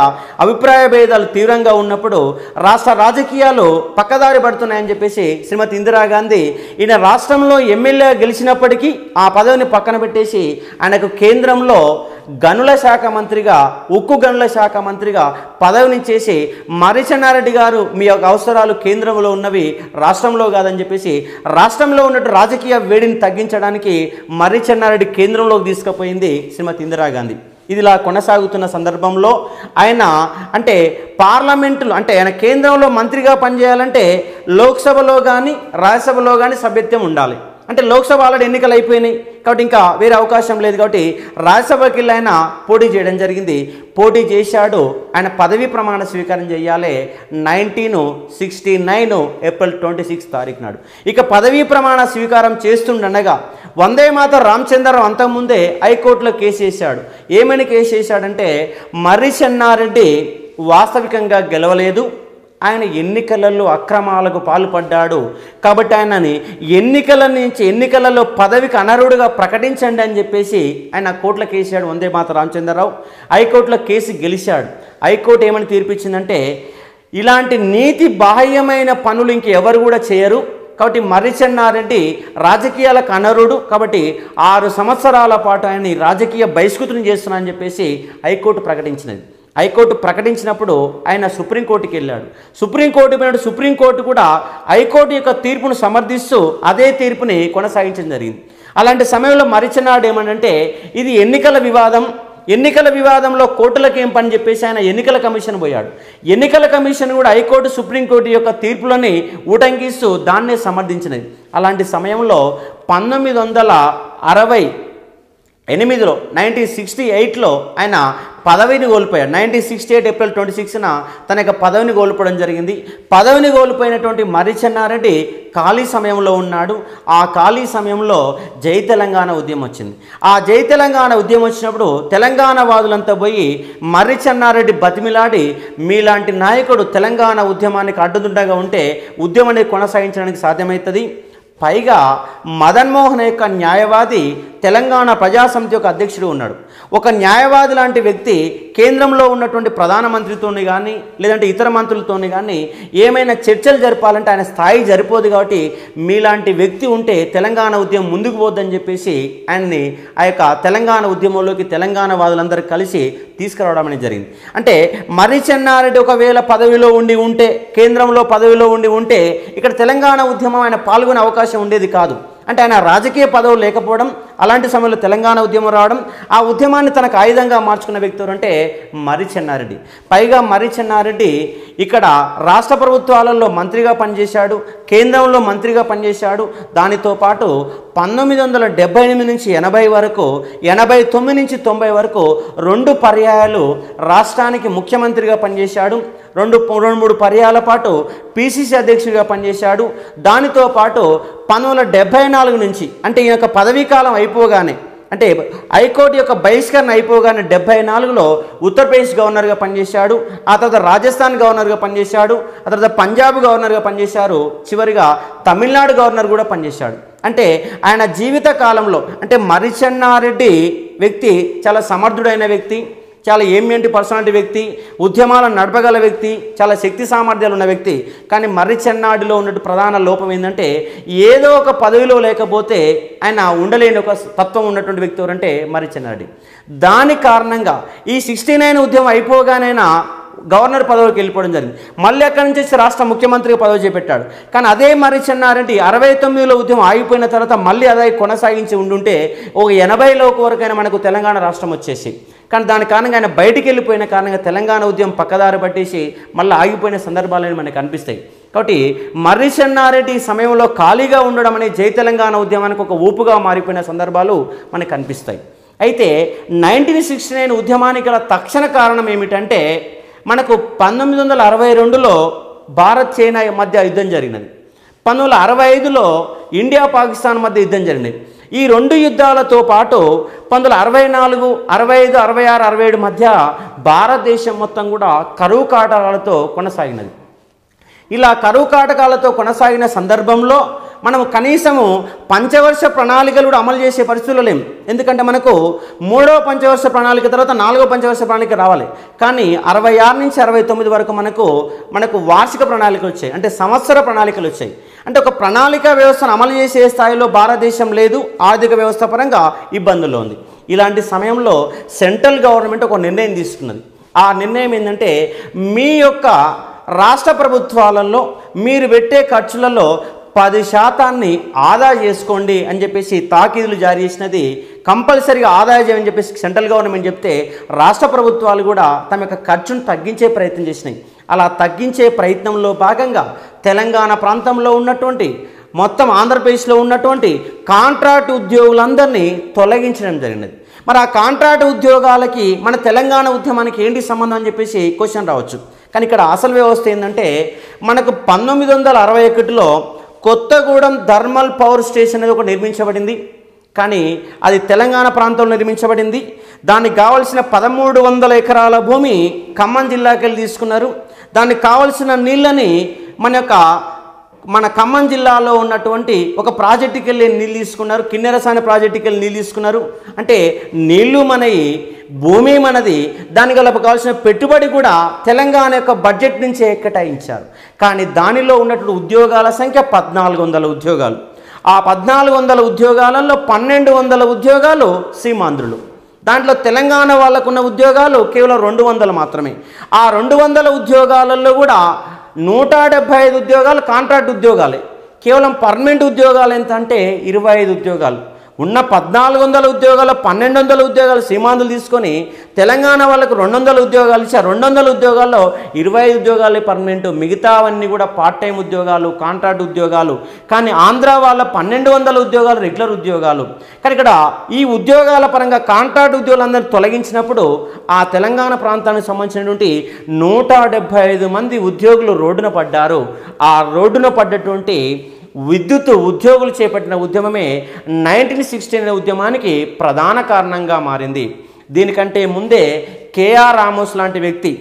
అభిప్రాయ భేదాలు తీవ్రంగా ఉన్నప్పుడు రాష్ట్ర రాజకీయాలు పక్కదారి పడుతున్నాయని చెప్పేసి శ్రీమతి ఇందిరాగాంధీ ఈయన రాష్ట్రంలో ఎమ్మెల్యే గెలిచినప్పటికీ ఆ పదవిని పక్కన పెట్టేసి ఆయనకు కేంద్రంలో గనుల శాఖ మంత్రిగా, ఉక్కు గనుల శాఖ మంత్రిగా పదవిని చేసి మర్రి చెన్నారెడ్డి గారు మీ యొక్క అవసరాలు కేంద్రంలో ఉన్నవి రాష్ట్రంలో కాదని చెప్పేసి రాష్ట్రంలో ఉన్నట్టు రాజకీయ వేడిని తగ్గించడానికి మర్రి చెన్నారెడ్డి కేంద్రంలోకి తీసుకుపోయింది శ్రీమతి ఇందిరాగాంధీ. ఇదిలా కొనసాగుతున్న సందర్భంలో ఆయన అంటే పార్లమెంటులో అంటే ఆయన కేంద్రంలో మంత్రిగా పనిచేయాలంటే లోక్సభలో కానీ రాజ్యసభలో కానీ సభ్యత్వం ఉండాలి. అంటే లోక్సభ ఆల్రెడీ ఎన్నికలు అయిపోయినాయి కాబట్టి ఇంకా వేరే అవకాశం లేదు కాబట్టి రాజ్యసభకి వెళ్ళి ఆయన పోటీ చేయడం జరిగింది. పోటీ చేశాడు. ఆయన పదవీ ప్రమాణ స్వీకారం చేయాలి 1969 ఏప్రిల్ 26 తారీఖు నాడు. ఇక పదవీ ప్రమాణ స్వీకారం చేస్తుండగా వందే మాతరం రామచంద్రరావు అంతకుముందే హైకోర్టులో కేసు వేశాడు. ఏమని కేసు వేశాడంటే మర్రి చెన్నారెడ్డి వాస్తవికంగా గెలవలేదు, ఆయన ఎన్నికలలో అక్రమాలకు పాల్పడ్డాడు కాబట్టి ఆయనని ఎన్నికలలో పదవికి అనర్హుడుగా ప్రకటించండి అని చెప్పేసి ఆయన కోర్టులో కేసాడు వందే మాతరం రామచంద్రరావు. హైకోర్టులో కేసు గెలిచాడు. హైకోర్టు ఏమని తీర్పిచ్చిందంటే ఇలాంటి నీతి బాహ్యమైన పనులు ఇంకెవరు కూడా చేయరు కాబట్టి మర్రి చెన్నారెడ్డి రాజకీయాలకు అనర్హుడు కాబట్టి 6 సంవత్సరాల పాటు ఆయన్ని రాజకీయ బహిష్కృతం చేస్తున్నా అని చెప్పేసి హైకోర్టు ప్రకటించినది. హైకోర్టు ప్రకటించినప్పుడు ఆయన సుప్రీంకోర్టుకి వెళ్ళాడు. సుప్రీంకోర్టు కూడా హైకోర్టు యొక్క తీర్పును సమర్థిస్తూ అదే తీర్పుని కొనసాగించడం జరిగింది. అలాంటి సమయంలో మర్రి చెన్నారెడ్డి ఏమనంటే ఇది ఎన్నికల వివాదంలో కోర్టులకు ఏం పని చెప్పేసి ఆయన ఎన్నికల కమిషన్ పోయాడు. ఎన్నికల కమిషన్ కూడా హైకోర్టు సుప్రీంకోర్టు యొక్క తీర్పులని ఉటంకిస్తూ దాన్నే సమర్థించినది. అలాంటి సమయంలో 1968లో 1968లో ఆయన పదవిని కోల్పోయాడు. 1968 ఏప్రిల్ 26న తన యొక్క పదవిని కోల్పోవడం జరిగింది. పదవిని కోల్పోయినటువంటి మర్రి చెన్నారెడ్డి ఖాళీ సమయంలో ఉన్నాడు. ఆ ఖాళీ సమయంలో జై తెలంగాణ ఉద్యమం వచ్చింది. ఆ జై తెలంగాణ ఉద్యమం వచ్చినప్పుడు తెలంగాణ వాదులంతా పోయి మర్రి చెన్నారెడ్డి బతిమిలాడి మీలాంటి నాయకుడు తెలంగాణ ఉద్యమానికి అడ్డుదుండగా ఉంటే ఉద్యమాన్ని కొనసాగించడానికి సాధ్యమవుతుంది. పైగా మదన్మోహన్ యొక్క న్యాయవాది తెలంగాణ ప్రజాసమితి యొక్క అధ్యక్షుడు ఉన్నాడు. ఒక న్యాయవాది లాంటి వ్యక్తి కేంద్రంలో ఉన్నటువంటి ప్రధానమంత్రితోని కానీ లేదంటే ఇతర మంత్రులతోని కానీ ఏమైనా చర్చలు జరపాలంటే ఆయన స్థాయి సరిపోదు కాబట్టి మీలాంటి వ్యక్తి ఉంటే తెలంగాణ ఉద్యమం ముందుకు పోద్దని చెప్పేసి ఆయన్ని ఆ యొక్క తెలంగాణ ఉద్యమంలోకి తెలంగాణ వాదులందరూ కలిసి తీసుకురావడం అనేది జరిగింది. అంటే మర్రి చెన్నారెడ్డి ఒకవేళ పదవిలో ఉంటే కేంద్రంలో పదవిలో ఉంటే ఇక్కడ తెలంగాణ ఉద్యమం ఆయన పాల్గొనే అవకాశం ఉండేది కాదు. అంటే ఆయన రాజకీయ పదవులు లేకపోవడం, అలాంటి సమయంలో తెలంగాణ ఉద్యమం రావడం, ఆ ఉద్యమాన్ని తనకు ఆయుధంగా మార్చుకున్న వ్యక్తి అంటే మర్రి చెన్నారెడ్డి. పైగా మర్రి చెన్నారెడ్డి ఇక్కడ రాష్ట్ర ప్రభుత్వాలలో మంత్రిగా పనిచేశాడు, కేంద్రంలో మంత్రిగా పనిచేశాడు. దానితో పాటు 1978 నుంచి 80 వరకు 89 నుంచి 90 వరకు 2 పర్యాయాలు రాష్ట్రానికి ముఖ్యమంత్రిగా పనిచేశాడు. 2-3 పర్యాయాల పాటు పిసిసి అధ్యక్షుడిగా పనిచేశాడు. దానితో పాటు 1974 నుంచి అంటే ఈ యొక్క పదవీ కాలం అయిపోగానే అంటే హైకోర్టు యొక్క బహిష్కరణ అయిపోగానే 74లో ఉత్తరప్రదేశ్ గవర్నర్గా పనిచేశాడు. ఆ తర్వాత రాజస్థాన్ గవర్నర్గా పనిచేశాడు. ఆ తర్వాత పంజాబ్ గవర్నర్గా పనిచేశారు. చివరిగా తమిళనాడు గవర్నర్ కూడా పనిచేశాడు. అంటే ఆయన జీవిత కాలంలో అంటే మర్రి చెన్నారెడ్డి వ్యక్తి చాలా సమర్థుడైన వ్యక్తి, చాలా ఏమియంటి పర్సనాలిటీ వ్యక్తి, ఉద్యమాలను నడపగల వ్యక్తి, చాలా శక్తి సామర్థ్యాలు ఉన్న వ్యక్తి. కానీ మర్రి చెన్నారెడ్డిలో ఉన్నట్టు ప్రధాన లోపం ఏంటంటే ఏదో ఒక పదవిలో లేకపోతే ఆయన ఉండలేని ఒక తత్వం ఉన్నటువంటి వ్యక్తి ఎవరంటే మర్రి చెన్నారెడ్డి. దాని కారణంగా ఈ 69 ఉద్యమం అయిపోగానైనా గవర్నర్ పదవికి వెళ్ళిపోవడం జరిగింది. మళ్ళీ అక్కడి నుంచి వచ్చి రాష్ట్ర ముఖ్యమంత్రిగా పదవి చేపట్టాడు. కానీ అదే మర్రి చెన్నారెడ్డి 69లో ఉద్యమం ఆగిపోయిన తర్వాత మళ్ళీ అదే కొనసాగించి ఉండుంటే ఒక 80లో వరకైనా మనకు తెలంగాణ రాష్ట్రం వచ్చేసి, కానీ దాని కారణంగా ఆయన బయటికి వెళ్ళిపోయిన కారణంగా తెలంగాణ ఉద్యమం పక్కదారి పట్టేసి మళ్ళీ ఆగిపోయిన సందర్భాలని మనకు కనిపిస్తాయి. కాబట్టి మర్రి చెన్నారెడ్డి సమయంలో ఖాళీగా ఉండడం అనేది జై తెలంగాణ ఉద్యమానికి ఒక ఊపుగా మారిపోయిన సందర్భాలు మనకు కనిపిస్తాయి. అయితే 1969 ఉద్యమానికి గల తక్షణ కారణం ఏమిటంటే మనకు 1962లో భారత్ చైనా మధ్య యుద్ధం జరిగినది. 1965లో ఇండియా పాకిస్తాన్ మధ్య యుద్ధం జరిగినది. ఈ 2 యుద్ధాలతో పాటు 1964, 65, 66, 67 మధ్య భారతదేశం మొత్తం కూడా కరువు కాటకాలతో కొనసాగినది. ఇలా కరువు కాటకాలతో కొనసాగిన సందర్భంలో మనము కనీసము పంచవర్ష ప్రణాళికలు కూడా అమలు చేసే పరిస్థితుల్లో లేం. ఎందుకంటే మనకు 3వ పంచవర్ష ప్రణాళిక తర్వాత 4వ పంచవర్ష ప్రణాళిక రావాలి. కానీ 66 నుంచి 69 వరకు మనకు వార్షిక ప్రణాళికలు వచ్చాయి, అంటే సంవత్సర ప్రణాళికలు వచ్చాయి. అంటే ఒక ప్రణాళిక వ్యవస్థను అమలు చేసే స్థాయిలో భారతదేశం లేదు, ఆర్థిక వ్యవస్థ పరంగా ఇబ్బందుల్లో ఉంది. ఇలాంటి సమయంలో సెంట్రల్ గవర్నమెంట్ ఒక నిర్ణయం తీసుకున్నది. ఆ నిర్ణయం ఏంటంటే మీ యొక్క రాష్ట్ర ప్రభుత్వాలలో మీరు పెట్టే ఖర్చులలో 10% ఆదా చేసుకోండి అని చెప్పేసి తాకీదులు జారీ చేసినది. కంపల్సరీగా ఆదాయం చేయమని చెప్పేసి సెంట్రల్ గవర్నమెంట్ చెప్తే రాష్ట్ర ప్రభుత్వాలు కూడా తమ యొక్క ఖర్చును తగ్గించే ప్రయత్నం చేసినాయి. అలా తగ్గించే ప్రయత్నంలో భాగంగా తెలంగాణ ప్రాంతంలో ఉన్నటువంటి మొత్తం ఆంధ్రప్రదేశ్లో ఉన్నటువంటి కాంట్రాక్ట్ ఉద్యోగులందరినీ తొలగించడం జరిగినది. మరి ఆ కాంట్రాక్ట్ ఉద్యోగాలకి మన తెలంగాణ ఉద్యమానికి ఏంటి సంబంధం అని చెప్పేసి క్వశ్చన్ రావచ్చు. కానీ ఇక్కడ అసలు వ్యవస్థ ఏంటంటే మనకు 1961లో కొత్తగూడెం థర్మల్ పవర్ స్టేషన్ అనేది ఒకటి నిర్మించబడింది. కానీ అది తెలంగాణ ప్రాంతంలో నిర్మించబడింది. దానికి కావాల్సిన 1300 ఎకరాల భూమి ఖమ్మం జిల్లాకి వెళ్ళి తీసుకున్నారు. దానికి కావాల్సిన నీళ్ళని మన ఖమ్మం జిల్లాలో ఉన్నటువంటి ఒక ప్రాజెక్టుకి వెళ్ళి నీళ్ళు తీసుకున్నారు. కిన్నెరసాని ప్రాజెక్టుకి వెళ్ళి నీళ్ళు తీసుకున్నారు. అంటే నీళ్లు మనవి, భూమి మనది, దానికి కావాల్సిన పెట్టుబడి కూడా తెలంగాణ యొక్క బడ్జెట్ నుంచే కేటాయించారు. కానీ దానిలో ఉన్నటువంటి ఉద్యోగాల సంఖ్య 1400 ఉద్యోగాలు. ఆ 1400 ఉద్యోగాలలో 1200 ఉద్యోగాలు సీమాంధ్రులు. దాంట్లో తెలంగాణ వాళ్ళకున్న ఉద్యోగాలు కేవలం 200 మాత్రమే. ఆ 200 ఉద్యోగాలలో కూడా 175 ఉద్యోగాలు కాంట్రాక్ట్ ఉద్యోగాలే. కేవలం పర్మనెంట్ ఉద్యోగాలు ఎంత అంటే 25 ఉద్యోగాలు. ఉన్న 1400 ఉద్యోగాలు 1200 ఉద్యోగాలు సీమాంధ్రులు తీసుకొని తెలంగాణ వాళ్ళకు 200 ఉద్యోగాలు ఇచ్చారు. 200 ఉద్యోగాల్లో 25 ఉద్యోగాలే పర్మనెంట్, మిగతావన్నీ కూడా పార్ట్ టైం ఉద్యోగాలు, కాంట్రాక్ట్ ఉద్యోగాలు. కానీ ఆంధ్ర వాళ్ళ 1200 ఉద్యోగాలు రెగ్యులర్ ఉద్యోగాలు. కానీ ఇక్కడ ఈ ఉద్యోగాల పరంగా కాంట్రాక్ట్ ఉద్యోగులందరినీ తొలగించినప్పుడు ఆ తెలంగాణ ప్రాంతానికి సంబంధించినటువంటి 175 మంది ఉద్యోగులు రోడ్డున పడ్డారు. ఆ రోడ్డున పడ్డటువంటి విద్యుత్ ఉద్యోగులు చేపట్టిన ఉద్యమమే 1916 ఉద్యమానికి ప్రధాన కారణంగా మారింది. దీనికంటే ముందే కేఆర్ రామోస్ లాంటి వ్యక్తి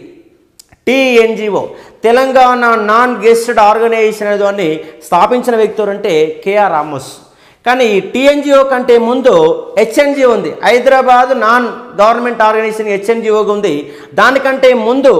TNGO Telangana non gazetted organization అనేది స్థాపించిన వ్యక్తి అంటే కేఆర్ రామోస్. కానీ TNGO కంటే ముందు HNGO ఉంది, Hyderabad non government organization HNGO ఉంది. దానికంటే ముందు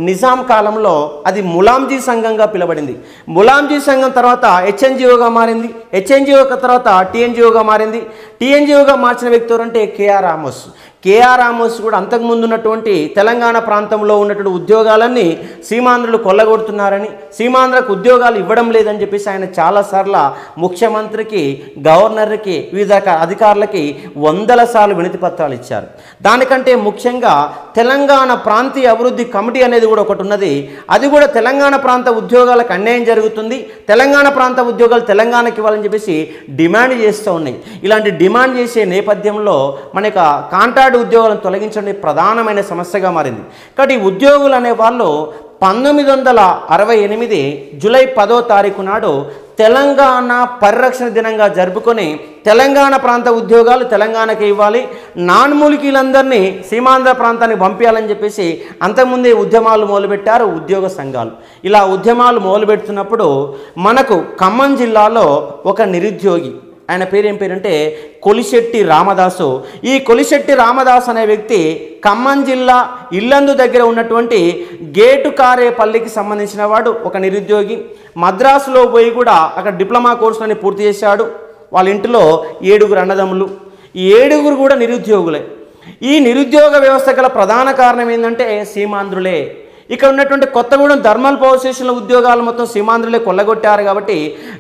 నిజాం కాలంలో అది ములాంజీ సంఘంగా పిలువబడింది. ములాంజీ సంఘం తర్వాత HNGOగా మారింది. HNGO తర్వాత TNGOగా మారింది. TNGOగా మార్చిన వ్యక్తి అంటే కేఆర్ రామోస్. కేఆర్ రామోస్ కూడా అంతకుముందు ఉన్నటువంటి తెలంగాణ ప్రాంతంలో ఉన్నటువంటి ఉద్యోగాలన్నీ సీమాంధ్రులు కొల్లగొడుతున్నారని, సీమాంధ్రకు ఉద్యోగాలు ఇవ్వడం లేదని చెప్పేసి ఆయన చాలాసార్లు ముఖ్యమంత్రికి, గవర్నర్కి, వివిధ అధికారులకి 100 సార్లు వినతి పత్రాలు ఇచ్చారు. దానికంటే ముఖ్యంగా తెలంగాణ ప్రాంతీయ అభివృద్ధి కమిటీ అనేది కూడా ఒకటి ఉన్నది. అది కూడా తెలంగాణ ప్రాంత ఉద్యోగాలకు అన్యాయం జరుగుతుంది, తెలంగాణ ప్రాంత ఉద్యోగాలు తెలంగాణకి ఇవ్వాలని చెప్పేసి డిమాండ్ చేస్తూ ఉన్నాయి. ఇలాంటి డిమాండ్ చేసే నేపథ్యంలో మన యొక్క కాంట్రాక్ట్ ఉద్యోగులను తొలగించడం ప్రధానమైన సమస్యగా మారింది. కాబట్టి ఉద్యోగులు అనే వాళ్ళు 1968 జూలై 10వ తారీఖు నాడు తెలంగాణ పరిరక్షణ దినంగా జరుపుకొని తెలంగాణ ప్రాంత ఉద్యోగాలు తెలంగాణకి ఇవ్వాలి, నాన్ మూలికీలందరినీ సీమాంధ్ర ప్రాంతానికి పంపించాలని చెప్పేసి అంతకుముందే ఉద్యమాలు మొదలుపెట్టారు ఉద్యోగ సంఘాలు. ఇలా ఉద్యమాలు మొదలుపెడుతున్నప్పుడు మనకు ఖమ్మం జిల్లాలో ఒక నిరుద్యోగి, ఆయన పేరేం పేరంటే కొలిశెట్టి రామదాసు. ఈ కొలిశెట్టి రామదాసు అనే వ్యక్తి ఖమ్మం జిల్లా ఇల్లందు దగ్గర ఉన్నటువంటి గేటు కారేపల్లికి సంబంధించిన వాడు, ఒక నిరుద్యోగి. మద్రాసులో పోయి కూడా అక్కడ డిప్లొమా కోర్సులని పూర్తి చేశాడు. వాళ్ళ ఇంటిలో 7 అన్నదమ్ములు, ఈ 7 కూడా నిరుద్యోగులే. ఈ నిరుద్యోగ వ్యవస్థ గల ప్రధాన కారణం ఏంటంటే సీమాంధ్రులే. ఇక్కడ ఉన్నటువంటి కొత్తగూడెం థర్మల్ పవర్ స్టేషన్ల ఉద్యోగాలు మొత్తం సీమాంధ్రులే కొల్లగొట్టారు. కాబట్టి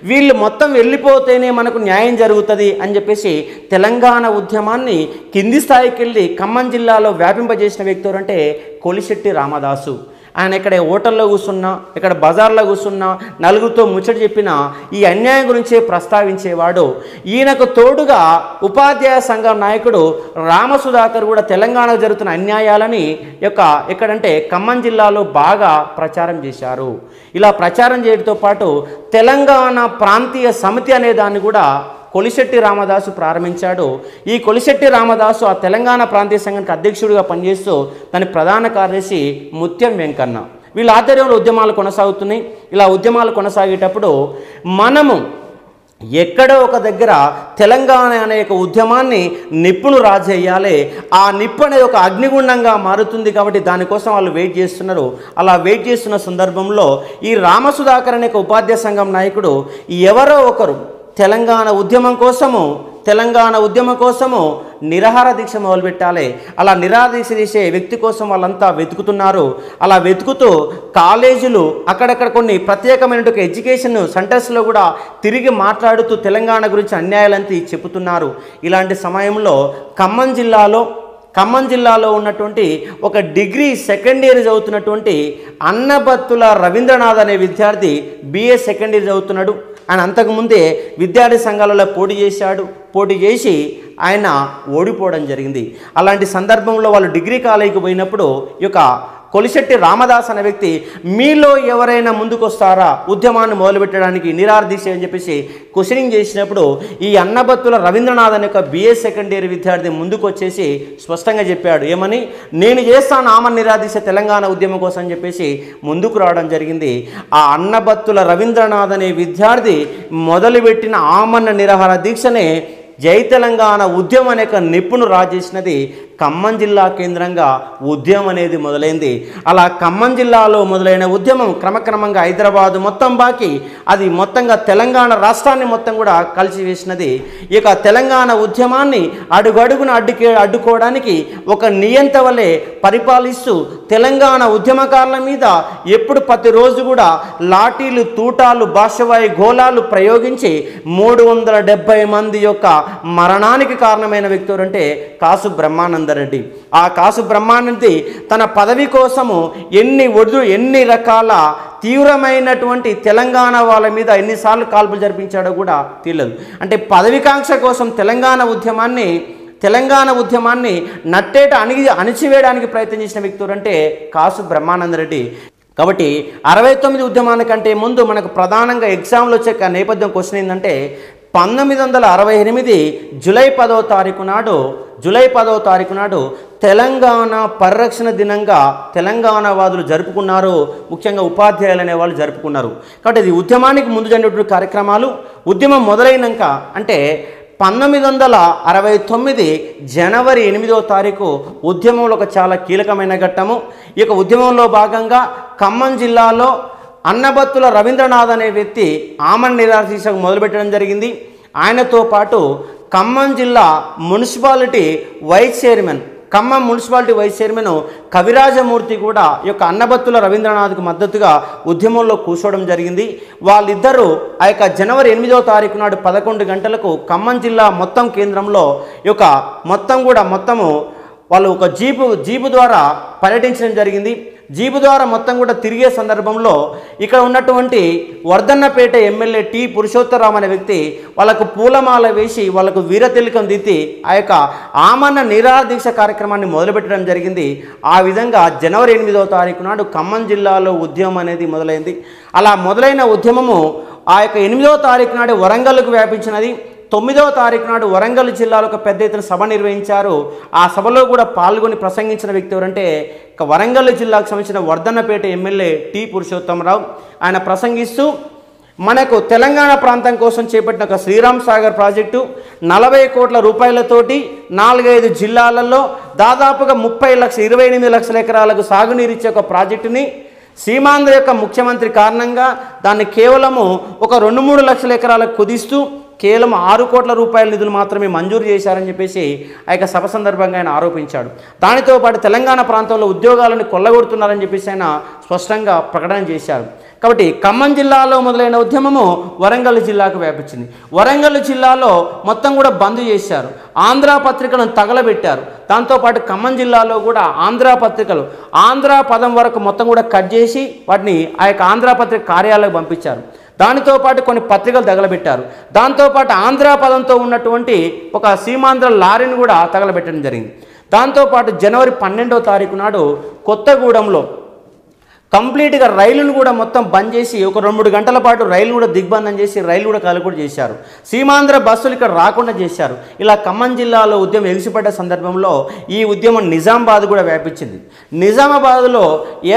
వీళ్ళు మొత్తం వెళ్ళిపోతేనే మనకు న్యాయం జరుగుతుంది అని చెప్పేసి తెలంగాణ ఉద్యమాన్ని కింది స్థాయికి వెళ్ళి ఖమ్మం జిల్లాలో వ్యాపింపజేసిన వ్యక్తి అంటే కొలిశెట్టి రామదాసు. ఆయన ఇక్కడ హోటల్లో కూర్చున్నా, ఇక్కడ బజార్లో కూర్చున్నా, నలుగురితో ముచ్చట చెప్పినా ఈ అన్యాయం గురించే ప్రస్తావించేవాడు. ఈయనకు తోడుగా ఉపాధ్యాయ సంఘం నాయకుడు రామసుధాకర్ కూడా తెలంగాణకు జరుగుతున్న అన్యాయాలని ఎక్కడంటే ఖమ్మం జిల్లాలో బాగా ప్రచారం చేశారు. ఇలా ప్రచారం చేయడంతో పాటు తెలంగాణ ప్రాంతీయ సమితి అనే దాన్ని కూడా కొలిశెట్టి రామదాసు ప్రారంభించాడు. ఈ కొలిశెట్టి రామదాసు ఆ తెలంగాణ ప్రాంతీయ సంఘానికి అధ్యక్షుడిగా పనిచేస్తూ దాని ప్రధాన కార్యదర్శి ముత్యం వెంకన్న. వీళ్ళ ఆధ్వర్యంలో ఉద్యమాలు కొనసాగుతున్నాయి. ఇలా ఉద్యమాలు కొనసాగేటప్పుడు మనము ఎక్కడో ఒక దగ్గర తెలంగాణ అనే ఒక ఉద్యమాన్ని నిప్పును రాజేయాలి. ఆ నిప్పు అనేది ఒక అగ్నిగుండంగా మారుతుంది కాబట్టి దానికోసం వాళ్ళు వెయిట్ చేస్తున్నారు. అలా వెయిట్ చేస్తున్న సందర్భంలో ఈ రామసుధాకర్ అనే ఒక ఉపాధ్యాయ సంఘం నాయకుడు ఎవరో ఒకరు తెలంగాణ ఉద్యమం కోసము నిరాహార దీక్ష మొదలుపెట్టాలి. అలా నిరాహార దీక్ష చేసే వ్యక్తి కోసం వాళ్ళంతా వెతుకుతున్నారు. అలా వెతుకుతూ కాలేజీలు అక్కడక్కడ కొన్ని ప్రత్యేకమైన ఎడ్యుకేషన్ సెంటర్స్లో కూడా తిరిగి మాట్లాడుతూ తెలంగాణ గురించి అన్యాయాలంతా చెబుతున్నారు. ఇలాంటి సమయంలో ఖమ్మం జిల్లాలో ఉన్నటువంటి ఒక డిగ్రీ సెకండ్ ఇయర్ చదువుతున్నటువంటి అన్నబత్తుల రవీంద్రనాథ్ అనే విద్యార్థి BA సెకండ్ ఇయర్ చదువుతున్నాడు. ఆయన అంతకుముందే విద్యార్థి సంఘాలలో పోటీ చేసి ఆయన ఓడిపోవడం జరిగింది. అలాంటి సందర్భంలో వాళ్ళు డిగ్రీ కాలేజీకి పోయినప్పుడు ఈ యొక్క కొలిశెట్టి రామదాస్ అనే వ్యక్తి మీలో ఎవరైనా ముందుకు వస్తారా ఉద్యమాన్ని మొదలుపెట్టడానికి నిరాహార దీక్ష అని చెప్పేసి క్వశ్చనింగ్ చేసినప్పుడు ఈ అన్నబత్తుల రవీంద్రనాథ్ అనే ఒక BA సెకండ్ ఇయర్ విద్యార్థి ముందుకు వచ్చేసి స్పష్టంగా చెప్పాడు. ఏమని, నేను చేస్తాను ఆమరణ నిరాహార దీక్ష తెలంగాణ ఉద్యమం కోసం అని చెప్పేసి ముందుకు రావడం జరిగింది. ఆ అన్నబత్తుల రవీంద్రనాథ్ అనే విద్యార్థి మొదలుపెట్టిన ఆమరణ నిరాహార దీక్షనే జై తెలంగాణ ఉద్యమం అనే నిప్పును రాజేసినది ఖమ్మం జిల్లా కేంద్రంగా ఉద్యమం అనేది మొదలైంది. అలా ఖమ్మం జిల్లాలో మొదలైన ఉద్యమం క్రమక్రమంగా హైదరాబాదు మొత్తం బాకి అది మొత్తంగా తెలంగాణ రాష్ట్రాన్ని మొత్తం కూడా కలిసివేసినది. ఇక తెలంగాణ ఉద్యమాన్ని అడుగడుగున అడ్డుకోవడానికి ఒక నియంత వలె పరిపాలిస్తూ తెలంగాణ ఉద్యమకారుల మీద ఎప్పుడు ప్రతిరోజు కూడా లాఠీలు, తూటాలు, బాషవాయి గోళాలు ప్రయోగించి 370 మంది యొక్క మరణానికి కారణమైన వ్యక్తి ఎవరంటే కాసు బ్రహ్మానందరెడ్డి. ఆ కాసు బ్రహ్మానంది తన పదవి కోసము ఎన్ని రకాల తీవ్రమైనటువంటి తెలంగాణ వాళ్ళ మీద ఎన్నిసార్లు కాల్పులు జరిపించాడో కూడా తెలియదు. అంటే పదవికాంక్ష కోసం తెలంగాణ ఉద్యమాన్ని నట్టేట అణిచివేయడానికి ప్రయత్నం చేసిన వ్యక్తులు అంటే కాసు బ్రహ్మానందరెడ్డి. కాబట్టి 69 ఉద్యమానికంటే ముందు మనకు ప్రధానంగా ఎగ్జామ్లో వచ్చే నేపథ్యం క్వశ్చన్ ఏంటంటే 1968 జూలై 10వ తారీఖు నాడు తెలంగాణ పరిరక్షణ దినంగా తెలంగాణ వాదులు జరుపుకున్నారు. ముఖ్యంగా ఉపాధ్యాయులు అనే వాళ్ళు జరుపుకున్నారు. కాబట్టి ఇది ఉద్యమానికి ముందు జరిగినటువంటి కార్యక్రమాలు. ఉద్యమం మొదలైనాక అంటే 1969 జనవరి 8వ తారీఖు ఉద్యమంలో ఒక చాలా కీలకమైన ఘట్టము. ఈ యొక్క ఉద్యమంలో భాగంగా ఖమ్మం జిల్లాలో అన్నబత్తుల రవీంద్రనాథ్ అనే వ్యక్తి ఆమరణ నిరాహార దీక్షకు మొదలుపెట్టడం జరిగింది. ఆయనతో పాటు ఖమ్మం జిల్లా మున్సిపాలిటీ వైస్ చైర్మన్ కవిరాజమూర్తి కూడా ఈ యొక్క అన్నబత్తుల రవీంద్రనాథ్కు మద్దతుగా ఉద్యమంలో కూర్చోవడం జరిగింది. వాళ్ళిద్దరూ ఆ యొక్క జనవరి 8వ తారీఖు నాడు 11 గంటలకు ఖమ్మం జిల్లా మొత్తం కేంద్రంలో ఈ యొక్క మొత్తము వాళ్ళు ఒక జీపు ద్వారా పర్యటించడం జరిగింది. జీపు ద్వారా మొత్తం కూడా తిరిగే సందర్భంలో ఇక్కడ ఉన్నటువంటి వర్ధన్నపేట ఎమ్మెల్యే టి పురుషోత్తరరావు అనే వ్యక్తి వాళ్ళకు పూలమాల వేసి వాళ్ళకు వీరతిలకం దిద్ది ఆ యొక్క ఆమరణ నిరాహార దీక్ష కార్యక్రమాన్ని మొదలుపెట్టడం జరిగింది. ఆ విధంగా జనవరి 8వ తారీఖు నాడు ఖమ్మం జిల్లాలో ఉద్యమం అనేది మొదలైంది. అలా మొదలైన ఉద్యమము ఆ యొక్క 8వ తారీఖు నాడు వరంగల్కు వ్యాపించినది. 9వ తారీఖు నాడు వరంగల్ జిల్లాలో ఒక పెద్ద ఎత్తున సభ నిర్వహించారు. ఆ సభలో కూడా పాల్గొని ప్రసంగించిన వ్యక్తి ఎవరంటే వరంగల్ జిల్లాకు సంబంధించిన వర్ధన్నపేట ఎమ్మెల్యే టి పురుషోత్తమరావు. ఆయన ప్రసంగిస్తూ మనకు తెలంగాణ ప్రాంతం కోసం చేపట్టిన ఒక శ్రీరామ్ సాగర్ ప్రాజెక్టు 40 కోట్ల రూపాయలతోటి 4-5 జిల్లాలలో దాదాపుగా 28 లక్షల ఎకరాలకు సాగునీరిచ్చే ఒక ప్రాజెక్టుని సీమాంధ్ర యొక్క ముఖ్యమంత్రి కారణంగా దాన్ని కేవలము ఒక 2-3 లక్షల ఎకరాలకు కుదిస్తూ కేవలం 6 కోట్ల రూపాయల నిధులు మాత్రమే మంజూరు చేశారని చెప్పేసి ఆ యొక్క సభ సందర్భంగా ఆయన ఆరోపించాడు. దానితో పాటు తెలంగాణ ప్రాంతంలో ఉద్యోగాలను కొల్లగొడుతున్నారని చెప్పేసి ఆయన స్పష్టంగా ప్రకటన చేశారు. కాబట్టి ఖమ్మం జిల్లాలో మొదలైన ఉద్యమము వరంగల్ జిల్లాకు వ్యాపించింది. వరంగల్ జిల్లాలో మొత్తం కూడా బంద్ చేశారు. ఆంధ్ర పత్రికలను తగలబెట్టారు. దాంతోపాటు ఖమ్మం జిల్లాలో కూడా ఆంధ్ర పదం వరకు మొత్తం కూడా కట్ చేసి వాటిని ఆ యొక్క ఆంధ్ర పత్రిక కార్యాలయాలకు పంపించారు. దానితో పాటు కొన్ని పత్రికలు తగలబెట్టారు. దాంతోపాటు ఆంధ్ర పదంతో ఉన్నటువంటి ఒక సీమాంధ్ర లారీని కూడా తగలబెట్టడం జరిగింది. దాంతోపాటు జనవరి 12వ తారీఖు నాడు కొత్తగూడెంలో కంప్లీట్గా రైలును కూడా మొత్తం బంద్ చేసి ఒక 2-3 గంటల పాటు రైలు కూడా దిగ్బంధం చేసి రైలు కూడా కూడా చేశారు. సీమాంధ్ర బస్సులు ఇక్కడ రాకుండా చేశారు. ఇలా ఖమ్మం జిల్లాలో ఉద్యమం ఎగిసిపడ్డ సందర్భంలో ఈ ఉద్యమం నిజామాబాద్ కూడా వ్యాపించింది. నిజామాబాద్లో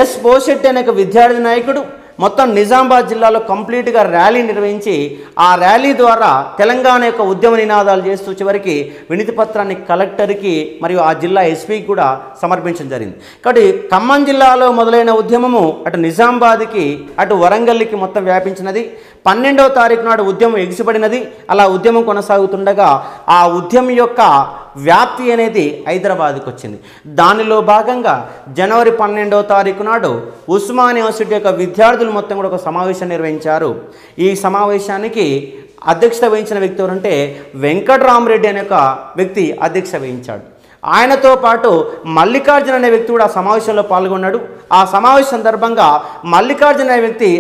ఎస్ పోషెట్టి అనే విద్యార్థి నాయకుడు మొత్తం నిజామాబాద్ జిల్లాలో కంప్లీట్గా ర్యాలీ నిర్వహించి ఆ ర్యాలీ ద్వారా తెలంగాణ యొక్క ఉద్యమ నినాదాలు చేస్తూ చివరికి వినతి పత్రాన్ని కలెక్టర్కి మరియు ఆ జిల్లా ఎస్పీకి కూడా సమర్పించడం జరిగింది. కాబట్టి ఖమ్మం జిల్లాలో మొదలైన ఉద్యమము అటు నిజామాబాద్కి అటు వరంగల్కి మొత్తం వ్యాపించినది. 12వ తారీఖు నాడు ఉద్యమం ఎగిసిపడినది. అలా ఉద్యమం కొనసాగుతుండగా ఆ ఉద్యమం యొక్క వ్యాప్తి అనేది హైదరాబాద్కి వచ్చింది. దానిలో భాగంగా జనవరి 12వ తారీఖు నాడు ఉస్మానియా యూనివర్సిటీ యొక్క విద్యార్థులు మొత్తం కూడా ఒక సమావేశం నిర్వహించారు. ఈ సమావేశానికి అధ్యక్షత వహించిన వ్యక్తి ఎవరంటే వెంకటరామరెడ్డి అనే ఒక వ్యక్తి అధ్యక్షత వహించాడు. ఆయనతో పాటు మల్లికార్జున అనే వ్యక్తి కూడా ఆ సమావేశంలో పాల్గొన్నాడు. ఆ సమావేశం సందర్భంగా మల్లికార్జున అనే వ్యక్తి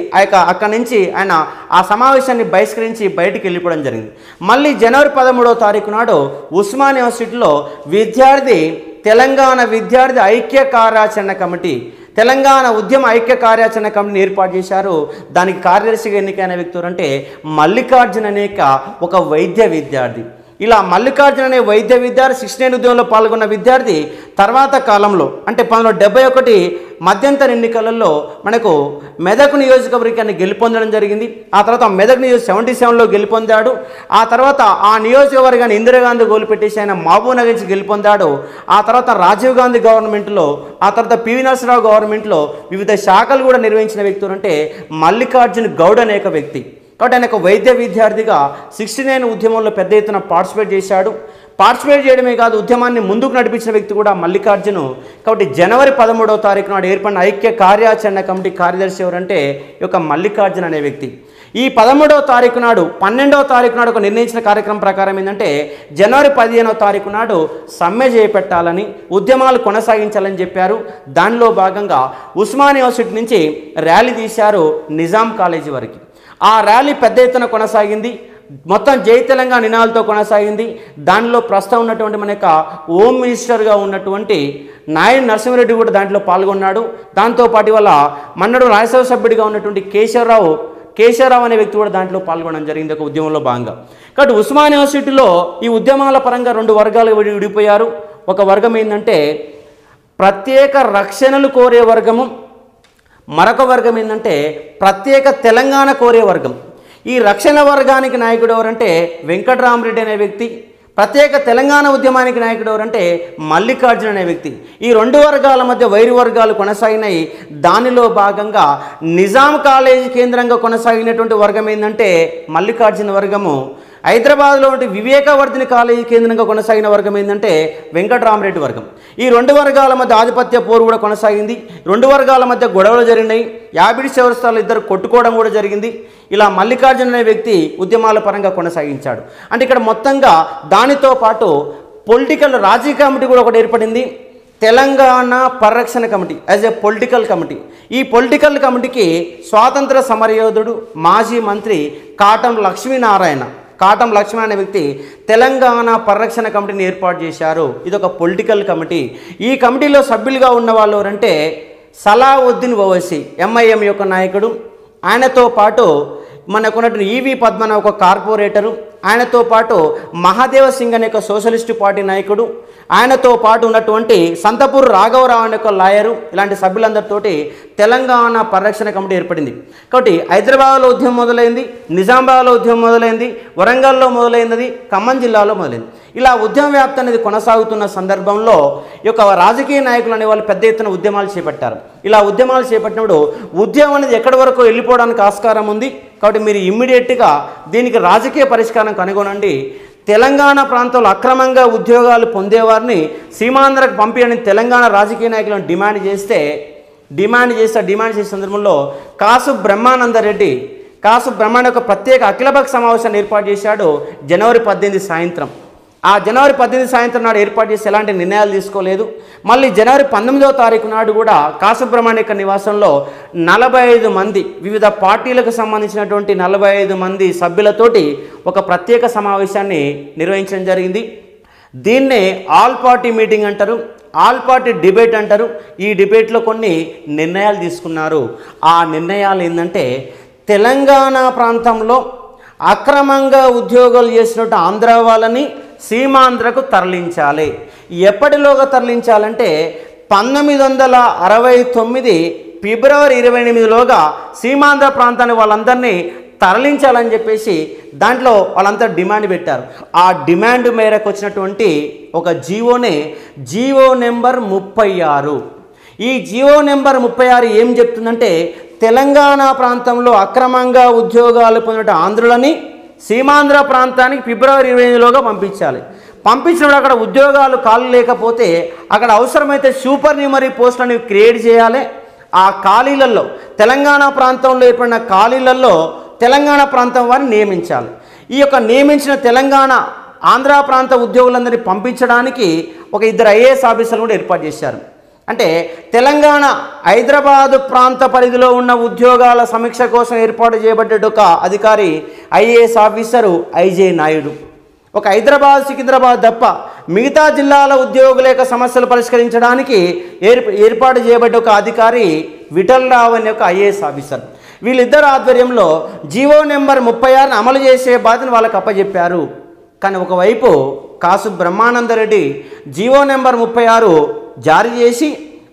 అక్కడి నుంచి ఆయన ఆ సమావేశాన్ని బహిష్కరించి బయటికి వెళ్ళిపోవడం జరిగింది. మళ్ళీ జనవరి 13వ తారీఖు నాడు ఉస్మానియా యూనివర్సిటీలో తెలంగాణ విద్యార్థి ఐక్య కార్యాచరణ కమిటీ, తెలంగాణ ఉద్యమ ఐక్య కార్యాచరణ కమిటీని ఏర్పాటు చేశారు. దానికి కార్యదర్శిగా ఎన్నికైన వ్యక్తులు అంటే మల్లికార్జున అనేక ఒక వైద్య విద్యార్థి. ఇలా మల్లికార్జున అనే వైద్య విద్యార్థి 69 ఉద్యమంలో పాల్గొన్న విద్యార్థి తర్వాత కాలంలో అంటే 1971 మధ్యంతర ఎన్నికలలో మనకు మెదక్ నియోజకవర్గాన్ని గెలుపొందడం జరిగింది. ఆ తర్వాత మెదక్ 77లో గెలుపొందాడు. ఆ తర్వాత ఆ నియోజకవర్గాన్ని ఇందిరాగాంధీ గోలుపెట్టేసి ఆయన మహబూబ్ నగర్ నుంచి గెలుపొందాడు. ఆ తర్వాత రాజీవ్ గాంధీ గవర్నమెంట్లో, ఆ తర్వాత పివి నరసింహరావు గవర్నమెంట్లో వివిధ శాఖలు కూడా నిర్వహించిన వ్యక్తులు అంటే మల్లికార్జున గౌడ్ అనే ఒక వ్యక్తి. కాబట్టి ఆయన ఒక వైద్య విద్యార్థిగా 69 ఉద్యమంలో పెద్ద ఎత్తున పార్టిసిపేట్ చేశాడు. పార్టిసిపేట్ చేయడమే కాదు, ఉద్యమాన్ని ముందుకు నడిపించిన వ్యక్తి కూడా మల్లికార్జును. కాబట్టి జనవరి 13వ తారీఖు నాడు ఏర్పడిన ఐక్య కార్యాచరణ కమిటీ కార్యదర్శి ఎవరంటే ఈ యొక్క మల్లికార్జున అనే వ్యక్తి. ఈ 13వ తారీఖు నాడు 12వ తారీఖు నాడు ఒక నిర్ణయించిన కార్యక్రమం ప్రకారం ఏంటంటే జనవరి 15వ తారీఖు నాడు సమ్మె చేపట్టాలని, ఉద్యమాలు కొనసాగించాలని చెప్పారు. దానిలో భాగంగా ఉస్మానియా యూనివర్సిటీ నుంచి ర్యాలీ తీశారు నిజాం కాలేజీ వరకు. ఆ ర్యాలీ పెద్ద ఎత్తున కొనసాగింది. మొత్తం జై తెలంగాణ నినాదాలతో కొనసాగింది. దానిలో ప్రస్తుతం ఉన్నటువంటి మన యొక్క హోమ్ మినిస్టర్గా ఉన్నటువంటి నాయని నరసింహారెడ్డి కూడా దాంట్లో పాల్గొన్నాడు. దాంతోపాటు వల్ల మన్నడు రాజ్యసభ సభ్యుడిగా ఉన్నటువంటి కేశవరావు అనే వ్యక్తి కూడా దాంట్లో పాల్గొనడం జరిగింది ఒక ఉద్యమంలో భాగంగా. కాబట్టి ఉస్మానియా యూనివర్సిటీలో ఈ ఉద్యమాల పరంగా 2 వర్గాలుగా విడిపోయారు. ఒక వర్గం ఏంటంటే ప్రత్యేక రక్షణలు కోరే వర్గము, మరొక వర్గం ఏంటంటే ప్రత్యేక తెలంగాణ కోరే వర్గం. ఈ రక్షణ వర్గానికి నాయకుడు ఎవరంటే వెంకటరామరెడ్డి అనే వ్యక్తి. ప్రత్యేక తెలంగాణ ఉద్యమానికి నాయకుడు ఎవరంటే మల్లికార్జున అనే వ్యక్తి. ఈ 2 వర్గాల మధ్య వైరు వర్గాలు కొనసాగినాయి. దానిలో భాగంగా నిజాం కాలేజీ కేంద్రంగా కొనసాగినటువంటి వర్గం ఏంటంటే మల్లికార్జున వర్గము. హైదరాబాద్లో ఉంటే వివేకవర్ధిని కాలేజీ కేంద్రంగా కొనసాగిన వర్గం ఏంటంటే వెంకటరామరెడ్డి వర్గం. ఈ 2 వర్గాల మధ్య ఆధిపత్య పోరు కూడా కొనసాగింది. 2 వర్గాల మధ్య గొడవలు జరిగినాయి. 50 చౌరస్తాలో ఇద్దరు కొట్టుకోవడం కూడా జరిగింది. ఇలా మల్లికార్జున అనే వ్యక్తి ఉద్యమాల పరంగా కొనసాగించాడు. అంటే ఇక్కడ మొత్తంగా దానితో పాటు రాజకీయ కమిటీ కూడా ఒకటి ఏర్పడింది, తెలంగాణ పరిరక్షణ committee as a political committee. ఈ పొలిటికల్ కమిటీకి స్వాతంత్ర సమరయోధుడు మాజీ మంత్రి కాటం లక్ష్మీ అనే వ్యక్తి తెలంగాణ పరిరక్షణ కమిటీని ఏర్పాటు చేశారు. ఇది ఒక పొలిటికల్ కమిటీ. ఈ కమిటీలో సభ్యులుగా ఉన్న వాళ్ళు ఎవరంటే సలావుద్దీన్ ఓవైసీ ఎంఐఎం యొక్క నాయకుడు, ఆయనతో పాటు మనకున్నటువంటి ఈవి పద్మనాభ ఒక కార్పొరేటరు, ఆయనతో పాటు మహాదేవ సింగ్ అనే ఒక సోషలిస్టు పార్టీ నాయకుడు, ఆయనతో పాటు ఉన్నటువంటి సంతపూర్ రాఘవరావు అనే ఒక లాయరు, ఇలాంటి సభ్యులందరితోటి తెలంగాణ పరిరక్షణ కమిటీ ఏర్పడింది. కాబట్టి హైదరాబాద్లో ఉద్యమం మొదలైంది, నిజామాబాద్లో ఉద్యమం మొదలైంది, వరంగల్లో మొదలైనది, ఖమ్మం జిల్లాలో మొదలైంది. ఇలా ఉద్యమ వ్యాప్తి అనేది కొనసాగుతున్న సందర్భంలో ఈ యొక్క రాజకీయ నాయకులు అనే వాళ్ళు పెద్ద ఎత్తున ఉద్యమాలు చేపట్టారు. ఇలా ఉద్యమాలు చేపట్టినప్పుడు ఉద్యమం అనేది ఎక్కడి వరకు వెళ్ళిపోవడానికి ఆస్కారం ఉంది. కాబట్టి మీరు ఇమ్మీడియట్గా దీనికి రాజకీయ పరిష్కారం కనుగొనండి. తెలంగాణ ప్రాంతంలో అక్రమంగా ఉద్యోగాలు పొందేవారిని సీమాంధ్రకు పంపించని తెలంగాణ రాజకీయ నాయకులను డిమాండ్ చేసే సందర్భంలో కాసు బ్రహ్మానందరెడ్డి ఒక ప్రత్యేక అఖిలపక్ష సమావేశాన్ని ఏర్పాటు చేశాడు జనవరి 18 సాయంత్రం. ఆ జనవరి 18 సాయంత్రం నాడు ఏర్పాటు చేసి ఎలాంటి నిర్ణయాలు తీసుకోలేదు. మళ్ళీ జనవరి 19వ తారీఖు నాడు కూడా కాసు బ్రహ్మాండ నివాసంలో 45 మంది వివిధ పార్టీలకు సంబంధించినటువంటి 45 మంది సభ్యులతోటి ఒక ప్రత్యేక సమావేశాన్ని నిర్వహించడం జరిగింది. దీన్నే ఆల్ పార్టీ మీటింగ్ అంటారు, ఆల్ పార్టీ డిబేట్ అంటారు. ఈ డిబేట్లో కొన్ని నిర్ణయాలు తీసుకున్నారు. ఆ నిర్ణయాలు ఏంటంటే తెలంగాణ ప్రాంతంలో అక్రమంగా ఉద్యోగాలు చేసినట్టు ఆంధ్ర వాళ్ళని సీమాంధ్రకు తరలించాలి. ఎప్పటిలోగా తరలించాలంటే 1969 ఫిబ్రవరి 28లోగా సీమాంధ్ర ప్రాంతానికి వాళ్ళందరినీ తరలించాలని చెప్పేసి దాంట్లో వాళ్ళంతా డిమాండ్ పెట్టారు. ఆ డిమాండ్ మేరకు వచ్చినటువంటి ఒక జీవోనే జీవో నెంబర్ 36. ఈ జీవో నెంబర్ 36 ఏం చెప్తుందంటే తెలంగాణ ప్రాంతంలో అక్రమంగా ఉద్యోగాలు పొందిన ఆంధ్రులని సీమాంధ్ర ప్రాంతానికి ఫిబ్రవరి 28లోగా పంపించాలి. పంపించినప్పుడు అక్కడ ఉద్యోగాలు ఖాళీ లేకపోతే అక్కడ అవసరమైతే సూపర్ న్యూమరీ పోస్టులను క్రియేట్ చేయాలి. ఆ ఖాళీలలో తెలంగాణ ప్రాంతంలో ఏర్పడిన ఖాళీలలో తెలంగాణ ప్రాంతం వారిని నియమించాలి. ఈ యొక్క నియమించిన తెలంగాణ ఆంధ్ర ప్రాంత ఉద్యోగులందరినీ పంపించడానికి ఒక 2 ఐఏఎస్ ఆఫీసర్లు కూడా ఏర్పాటు చేశారు. అంటే తెలంగాణ హైదరాబాదు ప్రాంత పరిధిలో ఉన్న ఉద్యోగాల సమీక్ష కోసం ఏర్పాటు చేయబడ్డ ఒక అధికారి ఐఏఎస్ ఆఫీసరు ఐజే నాయుడు. ఒక హైదరాబాద్ సికింద్రాబాద్ తప్ప మిగతా జిల్లాల ఉద్యోగుల యొక్క సమస్యలు పరిష్కరించడానికి ఏర్పాటు చేయబడ్డ ఒక అధికారి విఠల్ రావు అనే ఒక ఐఏఎస్ ఆఫీసర్. వీళ్ళిద్దరు ఆధ్వర్యంలో జీవో నెంబర్ 36ని అమలు చేసే బాధ్యతను వాళ్ళకి అప్పచెప్పారు. కానీ ఒకవైపు కాసు బ్రహ్మానందరెడ్డి జీవో నెంబర్ 36 జారీ చేసి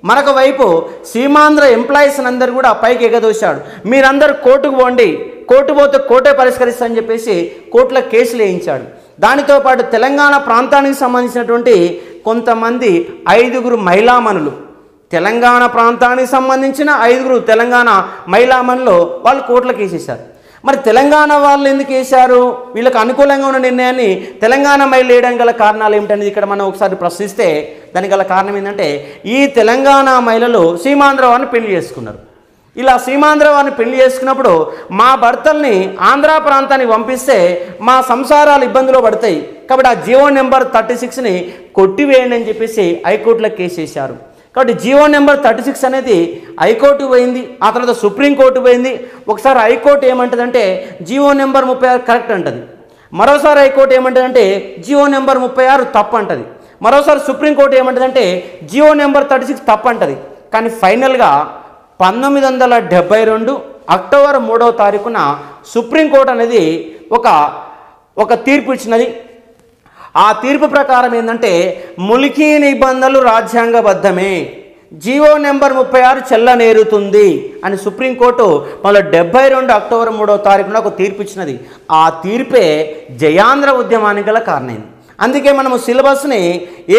మరొక వైపు సీమాంధ్ర ఎంప్లాయీస్ అందరూ కూడా పైకి ఎగదోశాడు. మీరందరూ కోర్టుకు పోండి, కోర్టు పోతే కోర్టే పరిష్కరిస్తారని చెప్పేసి కోర్టులో కేసులు వేయించాడు. దానితో పాటు తెలంగాణ ప్రాంతానికి సంబంధించినటువంటి కొంతమంది 5 మహిళామణులు, తెలంగాణ ప్రాంతానికి సంబంధించిన 5 తెలంగాణ మహిళామణులు వాళ్ళు కోర్టులో కేసేశారు. మరి తెలంగాణ వాళ్ళు ఎందుకు వేశారు? వీళ్ళకి అనుకూలంగా ఉన్న నిర్ణయాన్ని తెలంగాణ మహిళలు వేయడం గల కారణాలు ఏమిటనేది ఇక్కడ మనం ఒకసారి ప్రశ్నిస్తే దానికి గల కారణం ఏంటంటే ఈ తెలంగాణ మహిళలు సీమాంధ్ర వారిని పెళ్లి చేసుకున్నారు. ఇలా సీమాంధ్ర వారిని పెళ్లి చేసుకున్నప్పుడు మా భర్తల్ని ఆంధ్ర ప్రాంతానికి పంపిస్తే మా సంసారాలు ఇబ్బందులు పడతాయి కాబట్టి ఆ జీవో నెంబర్ 36ని కొట్టివేయండి అని చెప్పేసి హైకోర్టులో కేసు వేశారు. కాబట్టి జీవో నెంబర్ 36 అనేది హైకోర్టు పోయింది, ఆ తర్వాత సుప్రీంకోర్టు పోయింది. ఒకసారి హైకోర్టు ఏమంటుందంటే జీవో నెంబర్ 36 కరెక్ట్ అంటది, మరోసారి హైకోర్టు ఏమంటుందంటే జీవో నెంబర్ 36 తప్పు అంటది, మరోసారి సుప్రీంకోర్టు ఏమంటుందంటే జీవో నెంబర్ 36 తప్పు అంటది. కానీ ఫైనల్గా 1972 అక్టోబర్ 3వ తారీఖున సుప్రీంకోర్టు అనేది ఒక తీర్పు ఇచ్చినది. ఆ తీర్పు ప్రకారం ఏంటంటే ములికీ నిబంధనలు రాజ్యాంగబద్ధమే, జీవో నెంబర్ 36 చెల్లనేరుతుంది అని సుప్రీంకోర్టు 1972 అక్టోబర్ 3వ తారీఖున ఒక తీర్పు ఇచ్చినది. ఆ తీర్పే జయాంధ్ర ఉద్యమానికి గల కారణమైంది. అందుకే మనము సిలబస్ని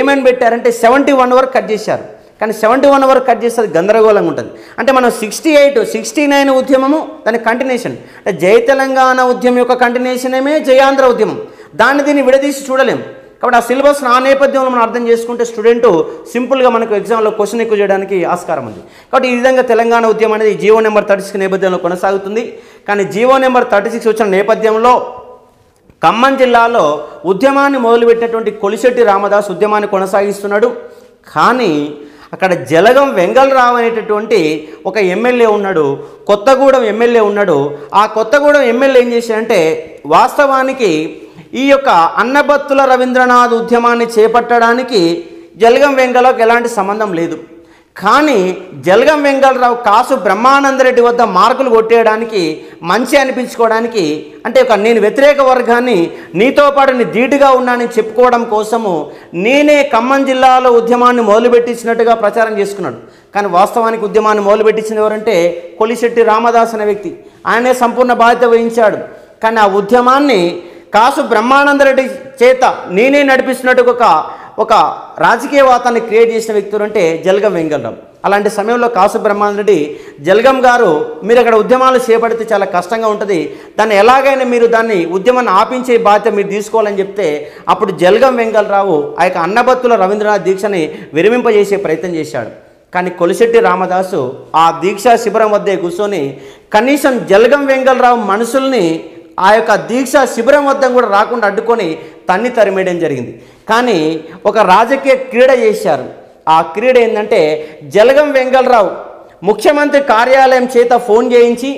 ఏమని పెట్టారంటే 71 వరకు కట్ చేశారు. కానీ 71 వరకు కట్ చేస్తే గందరగోళంగా ఉంటుంది. అంటే మనం 68, 69 ఉద్యమము దాని కంటిన్యూషన్, అంటే జయ తెలంగాణ ఉద్యమం యొక్క కంటిన్యూషన్ ఏమే జయాంధ్ర ఉద్యమం, దీన్ని విడదీసి చూడలేం. కాబట్టి ఆ సిలబస్ ఆ నేపథ్యంలో మనం అర్థం చేసుకుంటే స్టూడెంట్ సింపుల్గా మనకు ఎగ్జామ్లో క్వశ్చన్ ఎక్కువ చేయడానికి ఆస్కారం ఉంది. కాబట్టి ఈ విధంగా తెలంగాణ ఉద్యమం అనేది జీవో నెంబర్ 36 నేపథ్యంలో కొనసాగుతుంది. కానీ జీవో నెంబర్ 36 వచ్చిన నేపథ్యంలో ఖమ్మం జిల్లాలో ఉద్యమాన్ని మొదలుపెట్టినటువంటి కొలిశెట్టి రామదాస్ ఉద్యమాన్ని కొనసాగిస్తున్నాడు. కానీ అక్కడ జలగం వెంగళరావు అనేటటువంటి ఒక ఎమ్మెల్యే ఉన్నాడు, కొత్తగూడెం ఎమ్మెల్యే ఉన్నాడు. ఆ కొత్తగూడెం ఎమ్మెల్యే ఏం చేశాడంటే వాస్తవానికి ఈ యొక్క అన్నబత్తుల రవీంద్రనాథ్ ఉద్యమాన్ని చేపట్టడానికి జలగం వెంగళరావుకి ఎలాంటి సంబంధం లేదు. కానీ జలగం వెంగళరావు కాసు బ్రహ్మానందరెడ్డి వద్ద మార్కులు కొట్టేయడానికి, మంచి అనిపించుకోవడానికి, అంటే నేను వ్యతిరేక వర్గాన్ని నీతో పాటు నీ ధీటుగా ఉన్నానని చెప్పుకోవడం కోసము నేనే ఖమ్మం జిల్లాలో ఉద్యమాన్ని మొదలుపెట్టించినట్టుగా ప్రచారం చేసుకున్నాడు. కానీ వాస్తవానికి ఉద్యమాన్ని మొదలుపెట్టించింది ఎవరంటే కొలిశెట్టి రామదాస్ అనే వ్యక్తి. ఆయనే సంపూర్ణ బాధ్యత వహించాడు. కానీ ఆ ఉద్యమాన్ని కాసు బ్రహ్మానందరెడ్డి చేత నేనే నడిపిస్తున్నట్టు ఒక రాజకీయ వాతాన్ని క్రియేట్ చేసిన వ్యక్తులు అంటే జలగం వెంగళరావు. అలాంటి సమయంలో కాసు బ్రహ్మానందరెడ్డి జలగం గారు మీరు అక్కడ ఉద్యమాలు చేపడితే చాలా కష్టంగా ఉంటుంది, దాన్ని ఎలాగైనా మీరు దాన్ని ఉద్యమాన్ని ఆపించే బాధ్యత మీరు తీసుకోవాలని చెప్తే అప్పుడు జలగం వెంగళరావు ఆ యొక్క అన్నబత్తుల రవీంద్రనాథ్ దీక్షని విరమింపజేసే ప్రయత్నం చేశాడు. కానీ కొలిశెట్టి రామదాసు ఆ దీక్షా శిబిరం వద్దే కూర్చొని కనీసం జలగం వెంగళరావు మనుషుల్ని ఆ యొక్క దీక్షా శిబిరం వద్ద కూడా రాకుండా అడ్డుకొని తన్ని తరిమేయడం జరిగింది. కానీ ఒక రాజకీయ క్రీడ చేశారు. ఆ క్రీడ ఏంటంటే జలగం వెంగళరావు ముఖ్యమంత్రి కార్యాలయం చేత ఫోన్ చేయించి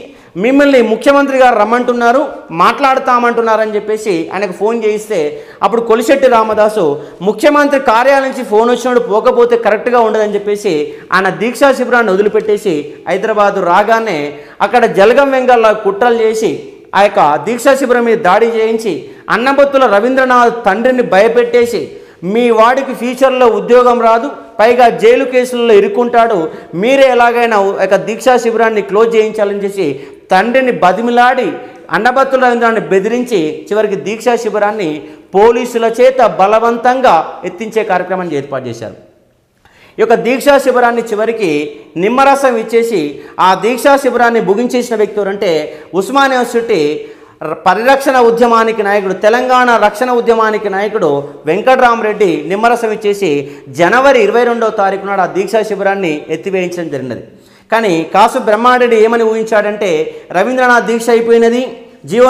మిమ్మల్ని ముఖ్యమంత్రి గారు రమ్మంటున్నారు, మాట్లాడతామంటున్నారని చెప్పేసి ఆయనకు ఫోన్ చేయిస్తే అప్పుడు కొలిశెట్టి రామదాసు ముఖ్యమంత్రి కార్యాలయం నుంచి ఫోన్ వచ్చినప్పుడు పోకపోతే కరెక్ట్గా ఉండదని చెప్పేసి ఆయన దీక్షా శిబిరాన్ని వదిలిపెట్టేసి హైదరాబాదు రాగానే అక్కడ జలగం వెంగళరావు కుట్రలు చేసి ఆ యొక్క దీక్షా శిబిరం మీద దాడి చేయించి అన్నబత్తుల రవీంద్రనాథ్ తండ్రిని భయపెట్టేసి మీ వాడికి ఫ్యూచర్లో ఉద్యోగం రాదు, పైగా జైలు కేసులలో ఇరుక్కుంటాడు, మీరే ఎలాగైనా ఒక దీక్షా శిబిరాన్ని క్లోజ్ చేయించాలని చేసి తండ్రిని బతిమిలాడి అన్నబత్తుల రవీంద్రాన్ని బెదిరించి చివరికి దీక్షా శిబిరాన్ని పోలీసుల చేత బలవంతంగా ఎత్తించే కార్యక్రమాన్ని ఏర్పాటు చేశారు. ఈ యొక్క దీక్షా శిబిరాన్ని చివరికి నిమ్మరసం ఇచ్చేసి ఆ దీక్షా శిబిరాన్ని ముగించేసిన వ్యక్తి ఎవరంటే ఉస్మానియా యూనివర్సిటీ పరిరక్షణ ఉద్యమానికి నాయకుడు, తెలంగాణ రక్షణ ఉద్యమానికి నాయకుడు వెంకట్రామరెడ్డి నిమ్మరసం ఇచ్చేసి జనవరి 22వ తారీఖు నాడు ఆ దీక్షా శిబిరాన్ని ఎత్తివేయించడం జరిగినది. కానీ కాసు బ్రహ్మారెడ్డి ఏమని ఊహించాడంటే రవీంద్రనాథ్ దీక్ష అయిపోయినది, జీవో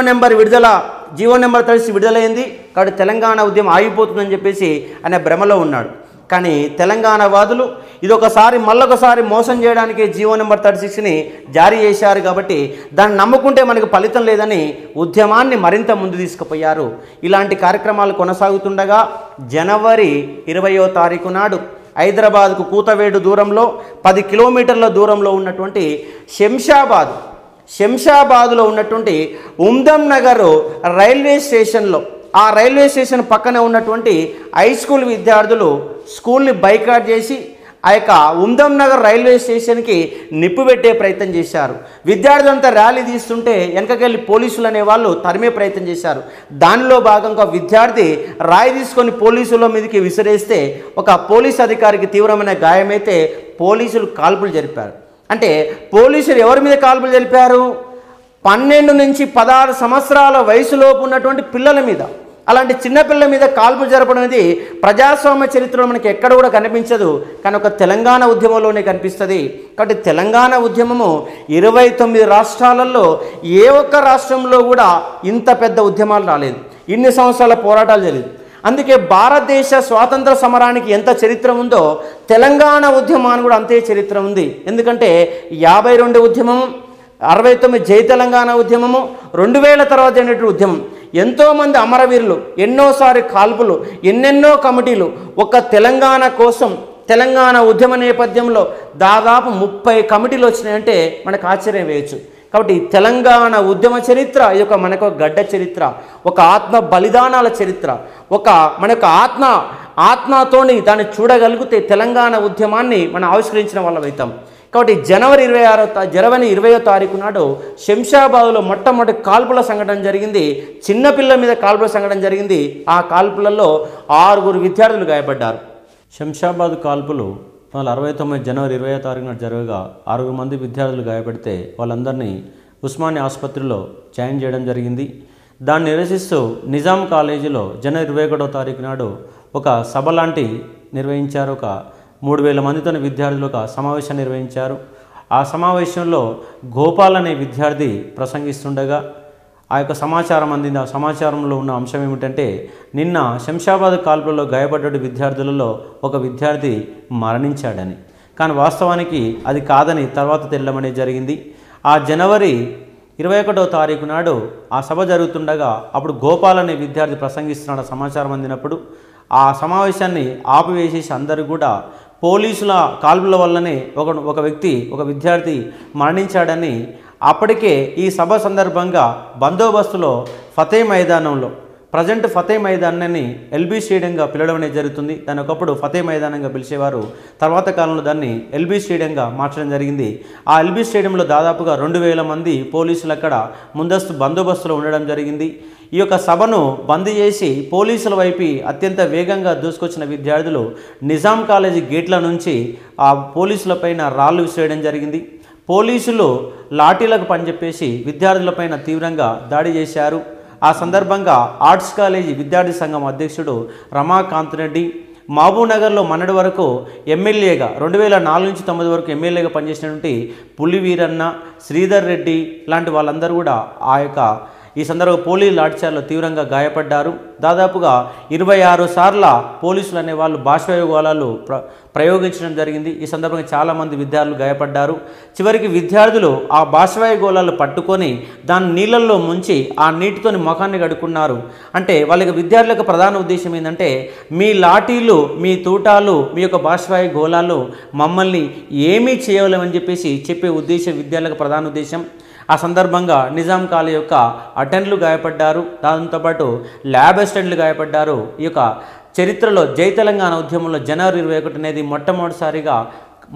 నెంబర్ తడిసి విడుదలైంది కాబట్టి తెలంగాణ ఉద్యమం ఆగిపోతుందని చెప్పేసి ఆయన భ్రమలో ఉన్నాడు. కానీ తెలంగాణ వాదులు ఇదొకసారి మళ్ళొకసారి మోసం చేయడానికి జీవో నెంబర్ 36ని జారీ చేశారు కాబట్టి దాన్ని నమ్ముకుంటే మనకు ఫలితం లేదని ఉద్యమాన్ని మరింత ముందు తీసుకుపోయారు. ఇలాంటి కార్యక్రమాలు కొనసాగుతుండగా జనవరి 20వ తారీఖు నాడు హైదరాబాద్కు కూతవేడు దూరంలో 10 కిలోమీటర్ల దూరంలో ఉన్నటువంటి శంషాబాద్లో ఉన్నటువంటి ఉమ్దం నగర్ రైల్వే స్టేషన్లో, ఆ రైల్వే స్టేషన్ పక్కనే ఉన్నటువంటి హై స్కూల్ విద్యార్థులు స్కూల్ని బైకాట్ చేసి ఆ యొక్క ఉమ్దం నగర్ రైల్వే స్టేషన్కి నిప్పు పెట్టే ప్రయత్నం చేశారు. విద్యార్థులంతా ర్యాలీ తీస్తుంటే వెనకకెళ్ళి పోలీసులు అనేవాళ్ళు తరిమే ప్రయత్నం చేశారు. దానిలో భాగంగా విద్యార్థి రాయి తీసుకొని పోలీసుల మీదకి విసిరేస్తే ఒక పోలీస్ అధికారికి తీవ్రమైన గాయమైతే పోలీసులు కాల్పులు జరిపారు. అంటే పోలీసులు ఎవరి మీద కాల్పులు జరిపారు? 12 నుంచి 16 సంవత్సరాల వయసులోపు ఉన్నటువంటి పిల్లల మీద. అలాంటి చిన్నపిల్లల మీద కాల్పులు జరపడం అనేది ప్రజాస్వామ్య చరిత్రలో మనకి ఎక్కడ కూడా కనిపించదు, కానీ ఒక తెలంగాణ ఉద్యమంలోనే కనిపిస్తుంది. కాబట్టి తెలంగాణ ఉద్యమము 29 రాష్ట్రాలలో ఏ ఒక్క రాష్ట్రంలో కూడా ఇంత పెద్ద ఉద్యమాలు రాలేదు, ఇన్ని సంవత్సరాల పోరాటాలు జరిగింది. అందుకే భారతదేశ స్వాతంత్ర సమరానికి ఎంత చరిత్ర ఉందో తెలంగాణ ఉద్యమానికి కూడా అంతే చరిత్ర ఉంది. ఎందుకంటే 52 ఉద్యమం, 69 జై తెలంగాణ ఉద్యమము, 2000 తర్వాత జరిగినటువంటి ఉద్యమం, ఎంతోమంది అమరవీరులు, ఎన్నోసారి కాల్పులు, ఎన్నెన్నో కమిటీలు. ఒక తెలంగాణ కోసం తెలంగాణ ఉద్యమ నేపథ్యంలో దాదాపు 30 కమిటీలు వచ్చినాయంటే మనకు ఆశ్చర్యం వేయచ్చు. కాబట్టి తెలంగాణ ఉద్యమ చరిత్ర ఇది ఒక మనకు గడ్డ చరిత్ర, ఒక ఆత్మ బలిదానాల చరిత్ర, ఒక మనకు ఆత్మతోని దాన్ని చూడగలిగితే తెలంగాణ ఉద్యమాన్ని మనం ఆవిష్కరించిన వాళ్ళం అవుతాం. కాబట్టి జనవరి 20వ తారీఖు నాడు శంషాబాద్లో మొట్టమొదటి కాల్పుల సంఘటన జరిగింది. చిన్నపిల్లల మీద కాల్పుల సంఘటన జరిగింది. ఆ కాల్పులలో 6 విద్యార్థులు గాయపడ్డారు. శంషాబాద్ కాల్పులు 1969 జనవరి 20వ తారీఖున జరగగా 6 మంది విద్యార్థులు గాయపడితే వాళ్ళందరినీ ఉస్మానియా ఆసుపత్రిలో జాయిన్ చేయడం జరిగింది. దాన్ని నిరసిస్తూ నిజాం కాలేజీలో జనవరి 21వ తారీఖు నాడు ఒక సభ లాంటి నిర్వహించారు. ఒక 3000 మందితో విద్యార్థులు ఒక సమావేశాన్ని నిర్వహించారు. ఆ సమావేశంలో గోపాల్ అనే విద్యార్థి ప్రసంగిస్తుండగా ఆ యొక్క సమాచారం అందింది. ఆ సమాచారంలో ఉన్న అంశం ఏమిటంటే నిన్న శంషాబాద్ కాల్పులలో గాయపడ్డ విద్యార్థులలో ఒక విద్యార్థి మరణించాడని. కానీ వాస్తవానికి అది కాదని తర్వాత తెల్లమనేది జరిగింది. ఆ జనవరి 21వ తారీఖు నాడు ఆ సభ జరుగుతుండగా అప్పుడు గోపాల్ అనే విద్యార్థి ప్రసంగిస్తున్న సమాచారం అందినప్పుడు ఆ సమావేశాన్ని ఆపివేసేసి అందరూ కూడా పోలీసుల కాల్పుల వల్లనే ఒక విద్యార్థి మరణించాడని, అప్పటికే ఈ సభ సందర్భంగా బందోబస్తులో ఫతే మైదానంలో ప్రజెంట్ ఫతే మైదానాన్ని ఎల్బీ స్టేడియంగా పిలవడం అనేది జరుగుతుంది. దాని ఒకప్పుడు ఫతే మైదానంగా పిలిచేవారు, తర్వాత కాలంలో దాన్ని ఎల్బీ స్టేడియంగా మార్చడం జరిగింది. ఆ ఎల్బీ స్టేడియంలో దాదాపుగా 2000 మంది పోలీసులు అక్కడ ముందస్తు బందోబస్తులో ఉండడం జరిగింది. ఈ యొక్క సభను బంద్ చేసి పోలీసుల వైపు అత్యంత వేగంగా దూసుకొచ్చిన విద్యార్థులు నిజాం కాలేజీ గేట్ల నుంచి ఆ పోలీసులపైన రాళ్ళు విసిరేయడం జరిగింది. పోలీసులు లాఠీలకు పనిచెప్పేసి విద్యార్థులపైన తీవ్రంగా దాడి చేశారు. ఆ సందర్భంగా ఆర్ట్స్ కాలేజీ విద్యార్థి సంఘం అధ్యక్షుడు రమాకాంత్ రెడ్డి, మహబూబ్నగర్లో మొన్నటి వరకు ఎమ్మెల్యేగా 2004 నుంచి 2009 వరకు ఎమ్మెల్యేగా పనిచేసినటువంటి పులి వీరన్న, శ్రీధర్ రెడ్డి లాంటి వాళ్ళందరూ కూడా ఈ సందర్భంగా పోలీసు లాఠీచార్జీలో తీవ్రంగా గాయపడ్డారు. దాదాపుగా 26 సార్ల పోలీసులు అనేవాళ్ళు బాష్పవాయు గోళాలు ప్రయోగించడం జరిగింది. ఈ సందర్భంగా చాలామంది విద్యార్థులు గాయపడ్డారు. చివరికి విద్యార్థులు ఆ బాష్పవాయు గోళాలు పట్టుకొని దాన్ని నీళ్ళల్లో ముంచి ఆ నీటితోని ముఖాన్ని కడుక్కున్నారు. అంటే వాళ్ళకి విద్యార్థులకు ప్రధాన ఉద్దేశం ఏంటంటే మీ లాఠీలు, మీ తూటాలు, మీ యొక్క బాష్పవాయు గోళాలు మమ్మల్ని ఏమీ చేయలేమని చెప్పే ఉద్దేశం విద్యార్థులకు ప్రధాన ఉద్దేశం. ఆ సందర్భంగా నిజాం కాలేజీ యొక్క అటెండర్లు గాయపడ్డారు, దాంతోపాటు ల్యాబ్ అసిస్టెంట్లు గాయపడ్డారు. ఈ యొక్క చరిత్రలో జై తెలంగాణ ఉద్యమంలో జనవరి 21 అనేది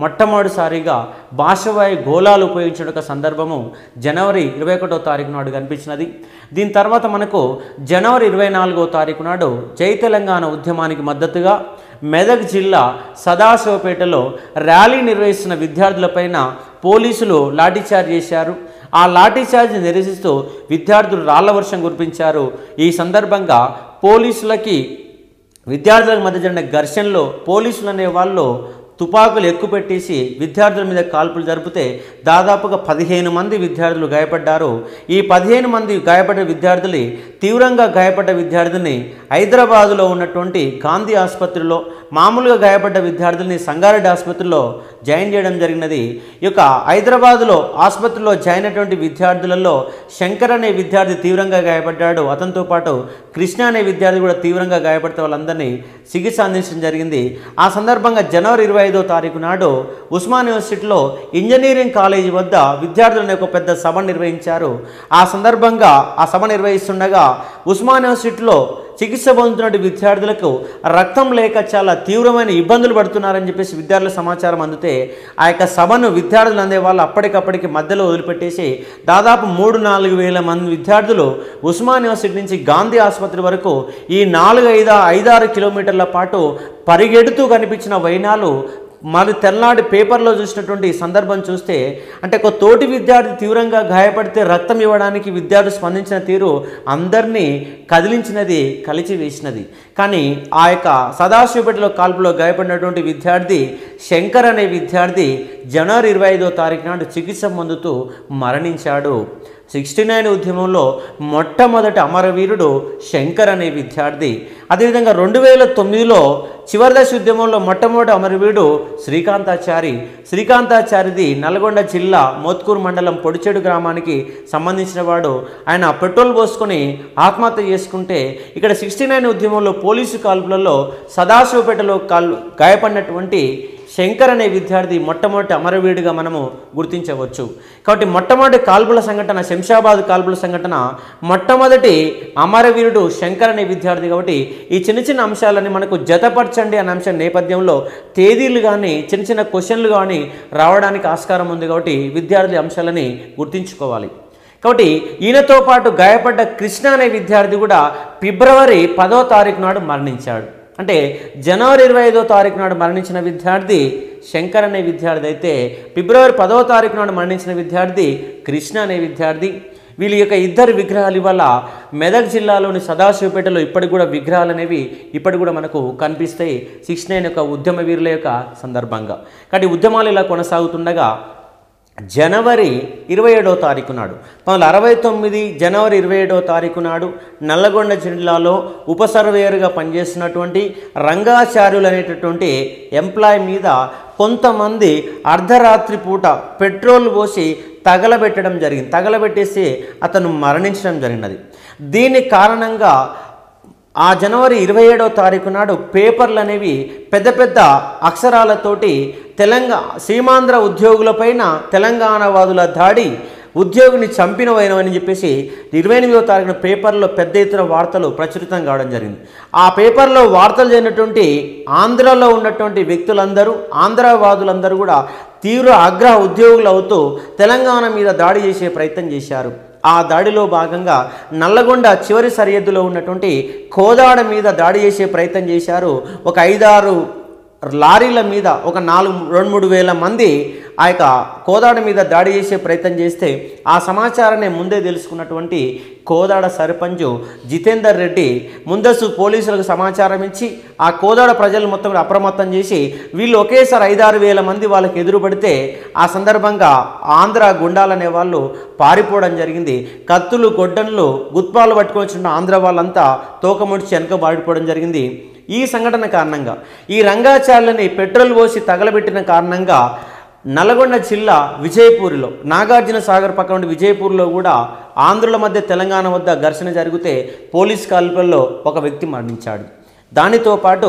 మొట్టమొదటిసారిగా భాషవాయి గోళాలు ఉపయోగించిన ఒక సందర్భము జనవరి 21వ తారీఖు నాడు కనిపించినది. దీని తర్వాత మనకు జనవరి 24వ తారీఖు నాడు జై తెలంగాణ ఉద్యమానికి మద్దతుగా మెదక్ జిల్లా సదాశివపేటలో ర్యాలీ నిర్వహిస్తున్న విద్యార్థులపైన పోలీసులు లాఠీచార్జ్ చేశారు. ఆ లాఠీచార్జ్ నిరసిస్తూ విద్యార్థులు రాళ్ల వర్షం కురిపించారు. ఈ సందర్భంగా పోలీసులకి విద్యార్థులకు మధ్య జరిగిన ఘర్షణలో పోలీసులు అనే వాళ్ళు తుపాకులు ఎక్కుపెట్టేసి విద్యార్థుల మీద కాల్పులు జరిపితే దాదాపుగా 15 మంది విద్యార్థులు గాయపడ్డారు. ఈ 15 మంది గాయపడ్డ విద్యార్థులు తీవ్రంగా గాయపడ్డ విద్యార్థిని హైదరాబాదులో ఉన్నటువంటి గాంధీ ఆసుపత్రిలో, మామూలుగా గాయపడ్డ విద్యార్థుల్ని సంగారెడ్డి ఆసుపత్రిలో జాయిన్ చేయడం జరిగినది. ఈ యొక్క హైదరాబాదులో ఆసుపత్రిలో జాయిన్ అయినటువంటి విద్యార్థులలో శంకర్ అనే విద్యార్థి తీవ్రంగా గాయపడ్డాడు. అతనితో పాటు కృష్ణ అనే విద్యార్థి కూడా తీవ్రంగా గాయపడితే వాళ్ళందరినీ చికిత్స అందించడం జరిగింది. ఆ సందర్భంగా జనవరి 25వ తారీఖు నాడు ఉస్మాన్ యూనివర్సిటీలో ఇంజనీరింగ్ కాలేజీ వద్ద విద్యార్థులను ఒక పెద్ద సభ నిర్వహించారు. ఆ సందర్భంగా ఆ సభ నిర్వహిస్తుండగా ఉస్మాన్ యూనివర్సిటీలో చికిత్స పొందుతున్న విద్యార్థులకు రక్తం లేక చాలా తీవ్రమైన ఇబ్బందులు పడుతున్నారని చెప్పేసి విద్యార్థుల సమాచారం అందితే ఆ యొక్క సభను విద్యార్థులు అందే వాళ్ళు అప్పటికప్పటికి మధ్యలో వదిలిపెట్టేసి దాదాపు 3-4 వేల మంది విద్యార్థులు ఉస్మాన్ యూనివర్సిటీ నుంచి గాంధీ ఆసుపత్రి వరకు ఈ 4-5-6 కిలోమీటర్ల పాటు పరిగెడుతూ కనిపించిన వైనాలు మరి తెల్లాడి పేపర్లో చూసినటువంటి సందర్భం చూస్తే అంటే ఒక తోటి విద్యార్థి తీవ్రంగా గాయపడితే రక్తం ఇవ్వడానికి విద్యార్థి స్పందించిన తీరు అందరినీ కదిలించినది, కలిచి వేసినది. కానీ ఆ యొక్క సదాశివపేటలో కాల్పులో గాయపడినటువంటి విద్యార్థి శంకర్ అనే విద్యార్థి జనవరి 25వ తారీఖు నాడు చికిత్స పొందుతూ మరణించాడు. 69 ఉద్యమంలో మొట్టమొదటి అమరవీరుడు శంకర్ అనే విద్యార్థి. అదేవిధంగా 2009లో చివరి దశ ఉద్యమంలో మొట్టమొదటి అమరవీరుడు శ్రీకాంతాచారిది నల్గొండ జిల్లా మోత్కూరు మండలం పొడిచెడు గ్రామానికి సంబంధించిన వాడు. ఆయన పెట్రోల్ పోసుకొని ఆత్మహత్య చేసుకుంటే ఇక్కడ 69 ఉద్యమంలో పోలీసు కాల్పులలో సదాశివపేటలో గాయపడినటువంటి శంకర్ అనే విద్యార్థి మొట్టమొదటి అమరవీరుడిగా మనము గుర్తించవచ్చు. కాబట్టి మొట్టమొదటి కాల్పుల సంఘటన శంషాబాద్ కాల్పుల సంఘటన మొట్టమొదటి అమరవీరుడు శంకర్ అనే విద్యార్థి. కాబట్టి ఈ చిన్న చిన్న అంశాలని మనకు జతపరచండి అనే అంశం నేపథ్యంలో తేదీలు కానీ చిన్న చిన్న క్వశ్చన్లు కానీ రావడానికి ఆస్కారం ఉంది. కాబట్టి విద్యార్థి అంశాలని గుర్తించుకోవాలి. కాబట్టి ఈయనతో పాటు గాయపడ్డ కృష్ణ అనే విద్యార్థి కూడా ఫిబ్రవరి 10వ తారీఖు నాడు మరణించాడు. అంటే జనవరి 25వ తారీఖు నాడు మరణించిన విద్యార్థి శంకర్ అనే విద్యార్థి అయితే ఫిబ్రవరి 10వ తారీఖు నాడు మరణించిన విద్యార్థి కృష్ణ అనే విద్యార్థి. వీళ్ళ యొక్క ఇద్దరు విగ్రహాలు ఇవాళ మెదక్ జిల్లాలోని సదాశివపేటలో ఇప్పటికి కూడా విగ్రహాలు అనేవి ఇప్పటికి కూడా మనకు కనిపిస్తాయి 69 యొక్క ఉద్యమ వీరుల యొక్క సందర్భంగా. కాబట్టి ఉద్యమాలు ఇలా కొనసాగుతుండగా జనవరి 27వ తారీఖు నాడు 1969 జనవరి 27వ తారీఖు నాడు నల్లగొండ జిల్లాలో ఉప సర్వేయర్గా పనిచేస్తున్నటువంటి రంగాచార్యులు అనేటటువంటి ఎంప్లాయ్ మీద కొంతమంది అర్ధరాత్రి పూట పెట్రోల్ పోసి తగలబెట్టేసి అతను మరణించడం జరిగినది. దీని కారణంగా ఆ జనవరి 27వ తారీఖు నాడు పేపర్లు అనేవి పెద్ద పెద్ద అక్షరాలతోటి సీమాంధ్ర ఉద్యోగులపైన తెలంగాణవాదుల దాడి, ఉద్యోగిని చంపినవైనవని చెప్పేసి 28వ తారీఖున పేపర్లో పెద్ద ఎత్తున వార్తలు ప్రచురితం కావడం జరిగింది. ఆ పేపర్లో వార్తలు జరిగినటువంటి ఆంధ్రలో ఉన్నటువంటి వ్యక్తులందరూ, ఆంధ్రవాదులందరూ కూడా తీవ్ర ఆగ్రహ ఉద్యోగులు అవుతూ తెలంగాణ మీద దాడి చేసే ప్రయత్నం చేశారు. ఆ దాడిలో భాగంగా నల్లగొండ చివరి సరిహద్దులో ఉన్నటువంటి కోదాడ మీద దాడి చేసే ప్రయత్నం చేశారు. ఒక 5-6 లారీల మీద ఒక 2-3 వేల మంది ఆ యొక్క కోదాడ మీద దాడి చేసే ప్రయత్నం చేస్తే ఆ సమాచారాన్ని ముందే తెలుసుకున్నటువంటి కోదాడ సర్పంచ్ జితేందర్ రెడ్డి ముందస్తు పోలీసులకు సమాచారం ఇచ్చి ఆ కోదాడ ప్రజలు మొత్తం అప్రమత్తం చేసి వీళ్ళు ఒకేసారి 5-6 వేల మంది వాళ్ళకి ఎదురుపడితే ఆ సందర్భంగా ఆంధ్ర గుండాలనే వాళ్ళు పారిపోవడం జరిగింది. కత్తులు, గొడ్డన్లు, గుత్పాలు పట్టుకొని వచ్చిన ఆంధ్ర వాళ్ళంతా తోకముడిచి వెనక పారిపోవడం జరిగింది. ఈ సంఘటన కారణంగా ఈ రంగాచార్యులని పెట్రోల్ పోసి తగలబెట్టిన కారణంగా నల్గొండ జిల్లా విజయపూర్లో, నాగార్జున సాగర్ పక్కన ఉండే విజయపూర్లో కూడా ఆంధ్రుల మధ్య తెలంగాణ వద్ద ఘర్షణ జరిగితే పోలీస్ కాల్పుల్లో ఒక వ్యక్తి మరణించాడు. దానితో పాటు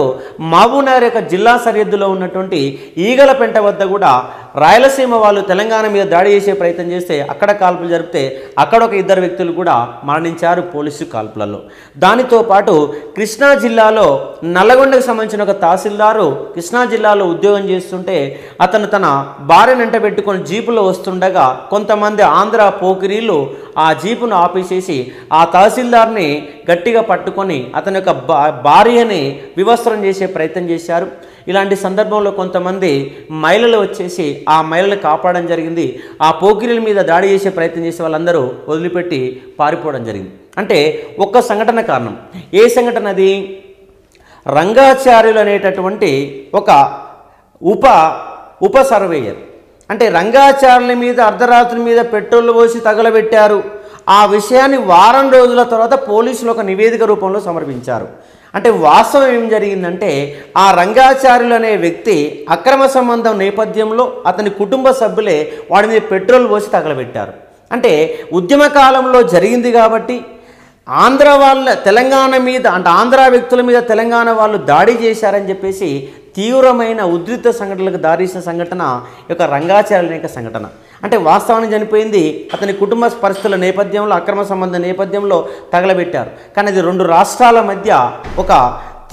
మహబూబ్నగర్ యొక్క జిల్లా సరిహద్దులో ఉన్నటువంటి ఈగలపెంట వద్ద కూడా రాయలసీమ వాళ్ళు తెలంగాణ మీద దాడి చేసే ప్రయత్నం చేస్తే అక్కడ కాల్పులు జరిపితే అక్కడ ఒక ఇద్దరు వ్యక్తులు కూడా మరణించారు పోలీసు కాల్పులలో. దానితో పాటు కృష్ణా జిల్లాలో నల్లగొండకు సంబంధించిన ఒక తహసీల్దారు కృష్ణా జిల్లాలో ఉద్యోగం చేస్తుంటే అతను తన భార్యను వెంట పెట్టుకొని జీపులో వస్తుండగా కొంతమంది ఆంధ్ర పోకిరీలు ఆ జీపును ఆపేసేసి ఆ తహసీల్దార్ని గట్టిగా పట్టుకొని అతని యొక్క భార్యని వివస్త్రం చేసే ప్రయత్నం చేశారు. ఇలాంటి సందర్భంలో కొంతమంది మహిళలు వచ్చేసి ఆ మహిళలు కాపాడడం జరిగింది. ఆ పోకిరీల మీద దాడి చేసే ప్రయత్నం చేసే వాళ్ళందరూ వదిలిపెట్టి పారిపోవడం జరిగింది. అంటే ఒక్క సంఘటన కారణం. ఏ సంఘటన అది? రంగాచార్యులు అనేటటువంటి ఒక ఉప సర్వేయర్, అంటే రంగాచార్యుల మీద అర్ధరాత్రి మీద పెట్రోల్ పోసి తగలబెట్టారు. ఆ విషయాన్ని వారం రోజుల తర్వాత పోలీసులు ఒక నివేదిక రూపంలో సమర్పించారు. అంటే వాస్తవం ఏం జరిగిందంటే ఆ రంగాచార్యులు అనే వ్యక్తి అక్రమ సంబంధం నేపథ్యంలో అతని కుటుంబ సభ్యులే వాడి మీద పెట్రోల్ పోసి తగలబెట్టారు. అంటే ఉద్యమ కాలంలో జరిగింది కాబట్టి ఆంధ్ర వాళ్ళ తెలంగాణ మీద, అంటే ఆంధ్ర వ్యక్తుల మీద తెలంగాణ వాళ్ళు దాడి చేశారని చెప్పేసి తీవ్రమైన ఉధృత సంఘటనలకు దారిసిన సంఘటన ఈ యొక్క రంగాచార్యుల యొక్క సంఘటన. అంటే వాస్తవానికి చనిపోయింది అతని కుటుంబ పరిస్థితుల నేపథ్యంలో, అక్రమ సంబంధ నేపథ్యంలో తగలబెట్టారు. కానీ అది రెండు రాష్ట్రాల మధ్య ఒక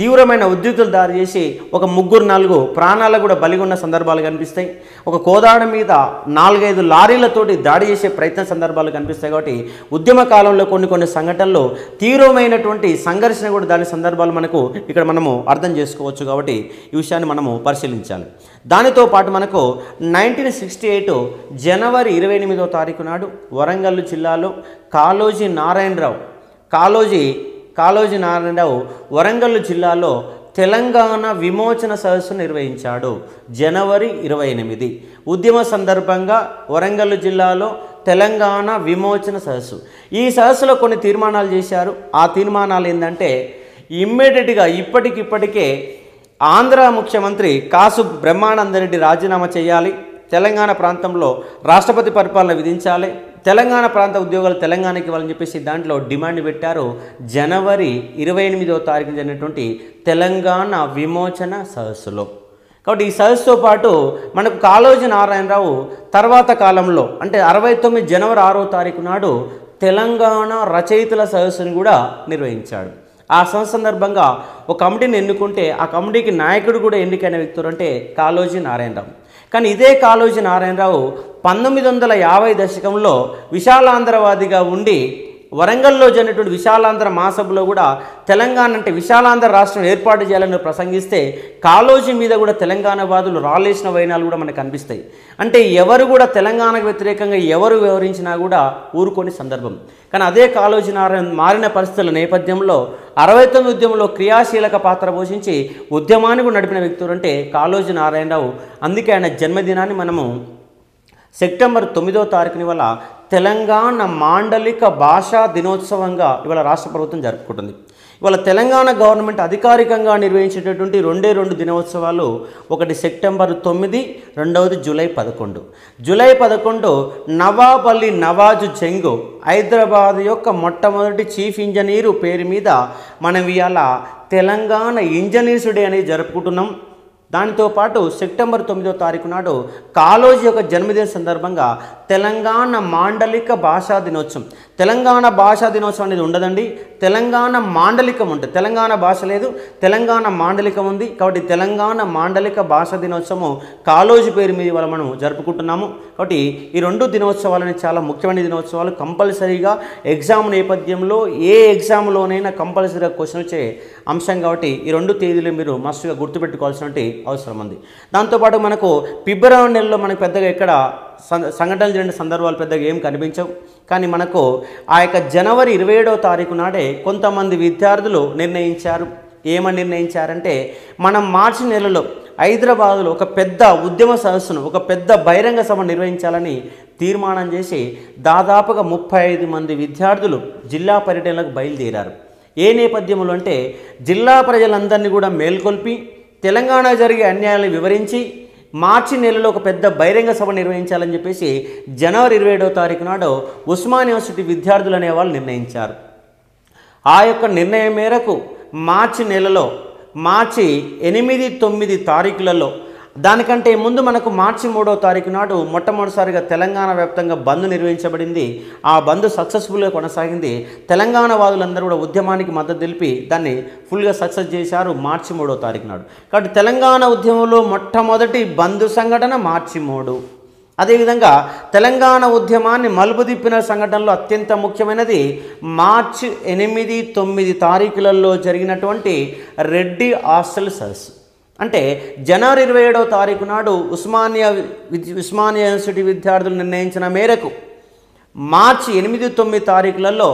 తీవ్రమైన ఉద్రిక్తులు దారి చేసి ఒక 3-4 ప్రాణాలకు కూడా బలిగొన్న సందర్భాలు కనిపిస్తాయి. ఒక కోదాడ మీద 4-5 లారీలతోటి దాడి చేసే ప్రయత్న సందర్భాలు కనిపిస్తాయి. కాబట్టి ఉద్యమ కాలంలో కొన్ని సంఘటనలు తీవ్రమైనటువంటి సంఘర్షణ కూడా దాని సందర్భాలు మనకు ఇక్కడ మనము అర్థం చేసుకోవచ్చు. కాబట్టి ఈ విషయాన్ని మనము పరిశీలించాలి. దానితో పాటు మనకు 1968 జనవరి 28వ తారీఖు నాడు వరంగల్ జిల్లాలో కాళోజీ నారాయణరావు వరంగల్ జిల్లాలో తెలంగాణ విమోచన సదస్సు నిర్వహించాడు. జనవరి 28 ఉద్యమ సందర్భంగా వరంగల్ జిల్లాలో తెలంగాణ విమోచన సదస్సు. ఈ సదస్సులో కొన్ని తీర్మానాలు చేశారు. ఆ తీర్మానాలు ఏంటంటే ఇమ్మీడియట్గా ఇప్పటికే ఆంధ్ర ముఖ్యమంత్రి కాసు బ్రహ్మానందరెడ్డి రాజీనామా చేయాలి, తెలంగాణ ప్రాంతంలో రాష్ట్రపతి పరిపాలన విధించాలి, తెలంగాణ ప్రాంత ఉద్యోగాలు తెలంగాణకి ఇవ్వాలని చెప్పేసి దాంట్లో డిమాండ్ పెట్టారు. జనవరి 28వ తారీఖున జరిగినటువంటి తెలంగాణ విమోచన సదస్సులో. కాబట్టి ఈ సదస్సుతో పాటు మనకు కాళోజీ నారాయణరావు తర్వాత కాలంలో అంటే 69 జనవరి 6వ తారీఖు నాడు తెలంగాణ రచయితల సదస్సును కూడా నిర్వహించాడు. ఆ సందర్భంగా ఒక కమిటీని ఎన్నుకుంటే ఆ కమిటీకి నాయకుడు కూడా ఎన్నికైన వ్యక్తులు అంటే కాళోజీ నారాయణరావు. కానీ ఇదే కాళోజీ నారాయణరావు 1950 దశకంలో విశాలాంధ్రవాదిగా ఉండి వరంగల్లో జరిగినటువంటి విశాలాంధ్ర మహాసభలో కూడా తెలంగాణ అంటే విశాలాంధ్ర రాష్ట్రం ఏర్పాటు చేయాలని ప్రసంగిస్తే కాళోజీ మీద కూడా తెలంగాణ వాదులు రాలేసిన వైనాలు కూడా మనకు కనిపిస్తాయి. అంటే ఎవరు కూడా తెలంగాణకు వ్యతిరేకంగా ఎవరు వ్యవహరించినా కూడా ఊరుకోని సందర్భం. కానీ అదే కాళోజీ నారాయణ మారిన పరిస్థితుల నేపథ్యంలో 69 ఉద్యమంలో క్రియాశీలక పాత్ర పోషించి ఉద్యమాన్ని కూడా నడిపిన వ్యక్తులు అంటే కాళోజీ నారాయణరావు. అందుకే ఆయన జన్మదినాన్ని మనము సెప్టెంబర్ 9వ తారీఖుని వల్ల తెలంగాణ మాండలిక భాషా దినోత్సవంగా ఇవాళ రాష్ట్ర ప్రభుత్వం జరుపుకుంటుంది. ఇవాళ తెలంగాణ గవర్నమెంట్ అధికారికంగా నిర్వహించేటటువంటి 2 దినోత్సవాలు, ఒకటి సెప్టెంబర్ 9, రెండవది జూలై 11. జూలై 11 నవాబ్ అలీ నవాజు జంగు హైదరాబాద్ యొక్క మొట్టమొదటి చీఫ్ ఇంజనీరు పేరు మీద మనం ఇవాళ తెలంగాణ ఇంజనీర్స్ డే అనేది జరుపుకుంటున్నాం. దానితో పాటు సెప్టెంబర్ 9వ తారీఖు నాడు కాళోజీ యొక్క జన్మదిన సందర్భంగా తెలంగాణ మాండలిక భాషా దినోత్సవం. తెలంగాణ భాషా దినోత్సవం అనేది ఉండదండి, తెలంగాణ మాండలికం ఉంటుంది. తెలంగాణ భాష లేదు, తెలంగాణ మాండలికం ఉంది. కాబట్టి తెలంగాణ మాండలిక భాషా దినోత్సవం కాళోజీ పేరు మీద ఇవాళ మనం జరుపుకుంటున్నాము. కాబట్టి ఈ 2 దినోత్సవాలని చాలా ముఖ్యమైన దినోత్సవాలు. కంపల్సరీగా ఎగ్జామ్ నేపథ్యంలో ఏ ఎగ్జామ్లోనైనా కంపల్సరీగా క్వశ్చన్ వచ్చే అంశం. కాబట్టి ఈ 2 తేదీలు మీరు మస్తుగా గుర్తుపెట్టుకోవాల్సినటువంటి అవసరం ఉంది. దాంతోపాటు మనకు ఫిబ్రవరి నెలలో మనకు పెద్దగా ఎక్కడ సంఘటనలు జరిగిన సందర్భాలు పెద్దగా ఏం కనిపించవు. కానీ మనకు ఆ యొక్క జనవరి 27వ తారీఖు నాడే కొంతమంది విద్యార్థులు నిర్ణయించారు. ఏమని నిర్ణయించారంటే మనం మార్చి నెలలో హైదరాబాదులో ఒక పెద్ద ఉద్యమ సదస్సును, ఒక పెద్ద బహిరంగ సభ నిర్వహించాలని తీర్మానం చేసి దాదాపుగా 35 మంది విద్యార్థులు జిల్లా పర్యటనలకు బయలుదేరారు. ఏ నేపథ్యంలో అంటే జిల్లా ప్రజలందరినీ కూడా మేల్కొల్పి తెలంగాణ జరిగే అన్యాయాలను వివరించి మార్చి నెలలో ఒక పెద్ద బహిరంగ సభ నిర్వహించాలని చెప్పేసి జనవరి 27వ తారీఖు నాడు ఉస్మానియా యూనివర్సిటీ విద్యార్థులు అనేవాళ్ళు నిర్ణయించారు. ఆ యొక్క నిర్ణయం మేరకు మార్చి నెలలో మార్చి 8, 9 తారీఖులలో దానికంటే ముందు మనకు మార్చి 3వ తారీఖు నాడు మొట్టమొదటిసారిగా తెలంగాణ వ్యాప్తంగా బంద్ నిర్వహించబడింది. ఆ బంద్ సక్సెస్ఫుల్గా కొనసాగింది. తెలంగాణ వాదులందరూ కూడా ఉద్యమానికి మద్దతు తెలిపి దాన్ని ఫుల్గా సక్సెస్ చేశారు మార్చి 3వ తారీఖు నాడు. కాబట్టి తెలంగాణ ఉద్యమంలో మొట్టమొదటి బంద్ సంఘటన మార్చి 3. అదేవిధంగా తెలంగాణ ఉద్యమాన్ని మలుపు తిప్పిన సంఘటనలో అత్యంత ముఖ్యమైనది మార్చి 8, 9 తారీఖులలో జరిగినటువంటి రెడ్డి హాస్టల్ సదస్సు. అంటే జనవరి 27వ తారీఖు నాడు ఉస్మానియా యూనివర్సిటీ విద్యార్థులు నిర్ణయించిన మేరకు మార్చి 8, 9 తారీఖులలో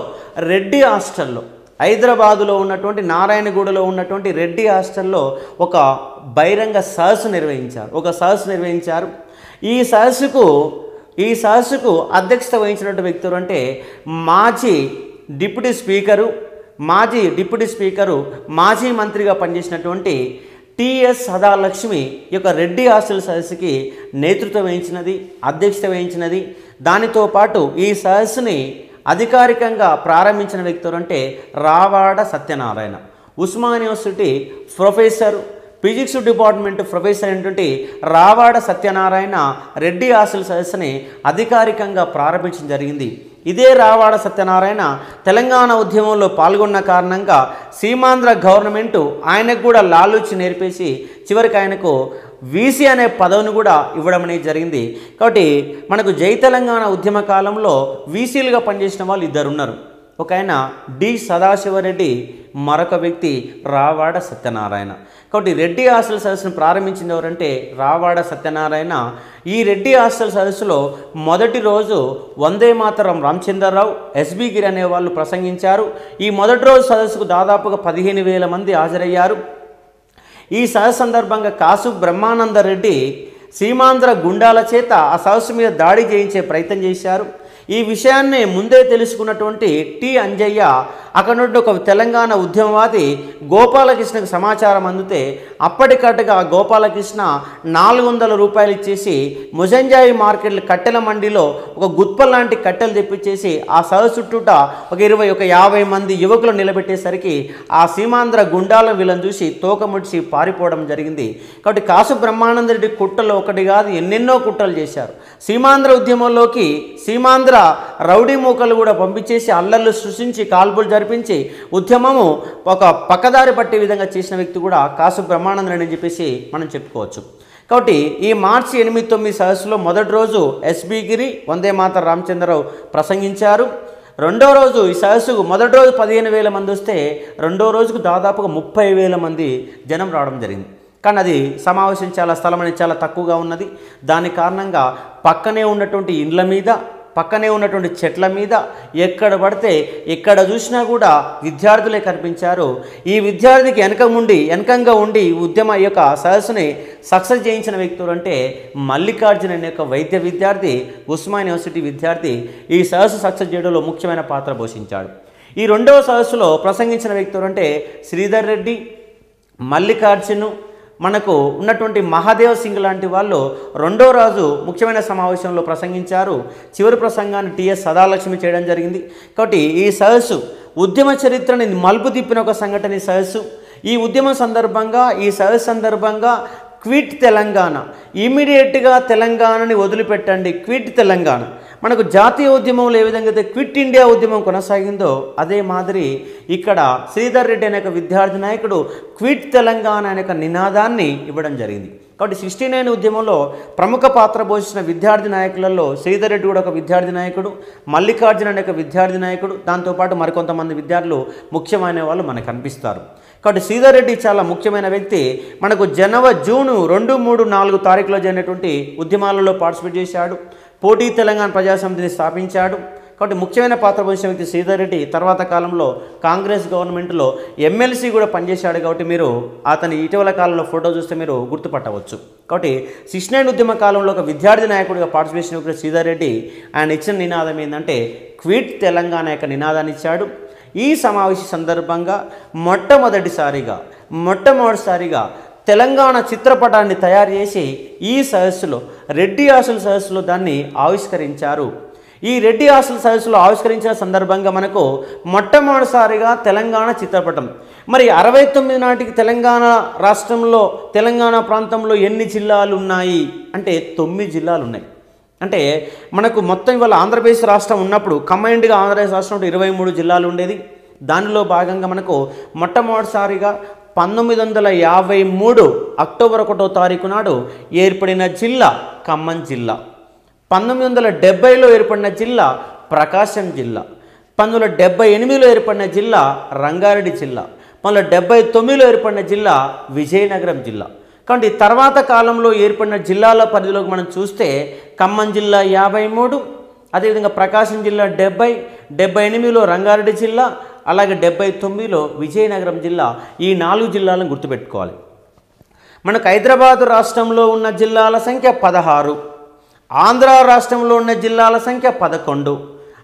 రెడ్డి హాస్టల్లో హైదరాబాదులో ఉన్నటువంటి నారాయణగూడలో ఉన్నటువంటి రెడ్డి హాస్టల్లో ఒక బహిరంగ సదస్సు నిర్వహించారు. ఈ సదస్సుకు అధ్యక్షత వహించినటువంటి వ్యక్తులు అంటే మాజీ డిప్యూటీ స్పీకరు మాజీ మంత్రిగా పనిచేసినటువంటి టిఎస్ సదాలక్ష్మి ఈ యొక్క రెడ్డి హాస్టల్ సదస్సుకి నేతృత్వం వహించినది, అధ్యక్షత వహించినది. దానితో పాటు ఈ సదస్సుని అధికారికంగా ప్రారంభించిన వ్యక్తులు అంటే Ravada Satyanarayana, Osmania university professor, physics department professor అయినటువంటి రావాడ సత్యనారాయణ రెడ్డి హాస్టల్ సదస్సుని అధికారికంగా ప్రారంభించడం జరిగింది. ఇదే రావాడ సత్యనారాయణ తెలంగాణ ఉద్యమంలో పాల్గొన్న కారణంగా సీమాంధ్ర గవర్నమెంటు ఆయనకు కూడా లాలూచి నేర్పేసి చివరికి ఆయనకు వీసీ అనే పదవిని కూడా ఇవ్వడం అనేది జరిగింది. కాబట్టి మనకు జై తెలంగాణ ఉద్యమ కాలంలో వీసీలుగా పనిచేసిన వాళ్ళు 2 ఉన్నారు. ఒక ఆయన డి సదాశివరెడ్డి, మరొక వ్యక్తి రావాడ సత్యనారాయణ. కాబట్టి రెడ్డి హాస్టల్ సదస్సును ప్రారంభించింది ఎవరంటే రావాడ సత్యనారాయణ. ఈ రెడ్డి హాస్టల్ సదస్సులో మొదటి రోజు వందే మాతరం రామచంద్రరావు, ఎస్బి గిరి అనే వాళ్ళు ప్రసంగించారు. ఈ మొదటి రోజు సదస్సుకు దాదాపుగా 15,000 మంది హాజరయ్యారు. ఈ సదస్సు సందర్భంగా కాసు బ్రహ్మానందరెడ్డి సీమాంధ్ర గుండాల చేత ఆ సదస్సు మీద దాడి చేయించే ప్రయత్నం చేశారు. ఈ విషయాన్ని ముందే తెలుసుకున్నటువంటి టి అంజయ్య అక్కడ నుండి ఒక తెలంగాణ ఉద్యమవాది గోపాలకృష్ణకు సమాచారం అందితే అప్పటికట్టుగా గోపాలకృష్ణ 400 రూపాయలు ఇచ్చేసి ముజంజాయి మార్కెట్ కట్టెల మండిలో ఒక గుత్ప లాంటి కట్టెలు తెప్పించేసి ఆ సదస్సు చుట్టూట ఒక 50 మంది యువకులు నిలబెట్టేసరికి ఆ సీమాంధ్ర గుండాల వీళ్ళని చూసి తోకముడిచి పారిపోవడం జరిగింది. కాబట్టి కాసు బ్రహ్మానందరెడ్డి కుట్రలు ఒకటి కాదు, ఎన్నెన్నో కుట్రలు చేశారు. సీమాంధ్ర ఉద్యమంలోకి సీమాంధ్ర రౌడీ మూకలు కూడా పంపించేసి అల్లర్లు సృష్టించి కాల్పులు జరిపించి ఉద్యమము ఒక పక్కదారి పట్టే విధంగా చేసిన వ్యక్తి కూడా కాసు బ్రహ్మానందరెడ్డి అని చెప్పేసి మనం చెప్పుకోవచ్చు. కాబట్టి ఈ మార్చి 8, 9 సదస్సులో మొదటి రోజు ఎస్బి గిరి, వందే మాతరం రామచంద్రరావు ప్రసంగించారు. రెండో రోజు ఈ సదస్సుకు మొదటి రోజు 15,000 మంది వస్తే రెండో రోజుకు దాదాపుగా 30,000 మంది జనం రావడం జరిగింది. కానీ అది సమావేశం స్థలం అనేది చాలా తక్కువగా ఉన్నది. దాని కారణంగా పక్కనే ఉన్నటువంటి ఇండ్ల మీద, పక్కనే ఉన్నటువంటి చెట్ల మీద ఎక్కడ పడితే ఎక్కడ చూసినా కూడా విద్యార్థులే కనిపించారు. ఈ విద్యార్థికి వెనకంగా ఉండి ఉద్యమ యొక్క సదస్సుని సక్సెస్ చేయించిన వ్యక్తులు అంటే మల్లికార్జున అనే యొక్క వైద్య విద్యార్థి, ఉస్మానియా యూనివర్సిటీ విద్యార్థి ఈ సదస్సు సక్సెస్ చేయడంలో ముఖ్యమైన పాత్ర పోషించాడు. ఈ రెండవ సదస్సులో ప్రసంగించిన వ్యక్తులు అంటే శ్రీధర్ రెడ్డి, మల్లికార్జును, మనకు ఉన్నటువంటి మహాదేవ్ సింగ్ లాంటి వాళ్ళు రెండో రోజు ముఖ్యమైన సమావేశంలో ప్రసంగించారు. చివరి ప్రసంగాన్ని టిఎస్ సదాలక్ష్మి చేయడం జరిగింది. కాబట్టి ఈ సదస్సు ఉద్యమ చరిత్రని మలుపు తిప్పిన ఒక సంఘటన ఈ సదస్సు. ఈ ఉద్యమం సందర్భంగా క్విట్ తెలంగాణ, ఇమీడియట్గా తెలంగాణని వదిలిపెట్టండి, క్విట్ తెలంగాణ. మనకు జాతీయ ఉద్యమంలో ఏ విధంగా అయితే క్విట్ ఇండియా ఉద్యమం కొనసాగిందో అదే మాదిరి ఇక్కడ శ్రీధర్ రెడ్డి అనే విద్యార్థి నాయకుడు క్విట్ తెలంగాణ అనే నినాదాన్ని ఇవ్వడం జరిగింది. కాబట్టి 69 ఉద్యమంలో ప్రముఖ పాత్ర పోషించిన విద్యార్థి నాయకులలో శ్రీధర్ రెడ్డి కూడా ఒక విద్యార్థి నాయకుడు, మల్లికార్జున అనే విద్యార్థి నాయకుడు, దాంతోపాటు మరికొంతమంది విద్యార్థులు ముఖ్యమైన వాళ్ళు మనకు కనిపిస్తారు. కాబట్టి శ్రీధర్ రెడ్డి చాలా ముఖ్యమైన వ్యక్తి. మనకు జూన్ 2, 3, 4 తారీఖులో జరిగినటువంటి ఉద్యమాలలో పార్టిసిపేట్ చేశాడు. పోటీ తెలంగాణ ప్రజాసమితిని స్థాపించాడు. కాబట్టి ముఖ్యమైన పాత్ర పోషించిన వ్యక్తి శ్రీధర్ రెడ్డి. తర్వాత కాలంలో కాంగ్రెస్ గవర్నమెంట్లో ఎమ్మెల్సీ కూడా పనిచేశాడు. కాబట్టి మీరు అతని ఇటీవల కాలంలో ఫోటో చూస్తే మీరు గుర్తుపట్టవచ్చు. కాబట్టి 69 ఉద్యమ కాలంలో ఒక విద్యార్థి నాయకుడిగా పార్టిసిపేషన్ వ్యక్తి శ్రీధర్ రెడ్డి. ఆయన ఇచ్చిన నినాదం ఏంటంటే క్విట్ తెలంగాణ యొక్క నినాదాన్ని ఇచ్చాడు. ఈ సమావేశ సందర్భంగా మొట్టమొదటిసారిగా తెలంగాణ చిత్రపటాన్ని తయారు చేసి ఈ సదస్సులో రెడ్డి హాస్టల్ సదస్సులో దాన్ని ఆవిష్కరించారు. ఈ రెడ్డి హాస్టల్ సదస్సులో ఆవిష్కరించిన సందర్భంగా మనకు మొట్టమొదటిసారిగా తెలంగాణ చిత్రపటం. మరి 69 నాటికి తెలంగాణ రాష్ట్రంలో తెలంగాణ ప్రాంతంలో ఎన్ని జిల్లాలు ఉన్నాయి అంటే 9 జిల్లాలు ఉన్నాయి. అంటే మనకు మొత్తం ఇవాళ ఆంధ్రప్రదేశ్ రాష్ట్రం ఉన్నప్పుడు కంబైన్డ్గా ఆంధ్రప్రదేశ్ రాష్ట్రం 23 జిల్లాలు ఉండేది. దానిలో భాగంగా మనకు మొట్టమొదటిసారిగా 1953 అక్టోబర్ 1వ తారీఖు నాడు ఏర్పడిన జిల్లా ఖమ్మం జిల్లా. 1970లో ఏర్పడిన జిల్లా ప్రకాశం జిల్లా. 1978లో ఏర్పడిన జిల్లా రంగారెడ్డి జిల్లా. 1979లో ఏర్పడిన జిల్లా విజయనగరం జిల్లా. కాబట్టి తర్వాత కాలంలో ఏర్పడిన జిల్లాల పరిధిలోకి మనం చూస్తే ఖమ్మం జిల్లా 53, అదేవిధంగా ప్రకాశం జిల్లా 70, 78లో రంగారెడ్డి జిల్లా, అలాగే 79లో విజయనగరం జిల్లా. ఈ 4 జిల్లాలను గుర్తుపెట్టుకోవాలి. మనకు హైదరాబాద్ రాష్ట్రంలో ఉన్న జిల్లాల సంఖ్య 16, ఆంధ్ర రాష్ట్రంలో ఉన్న జిల్లాల సంఖ్య 11.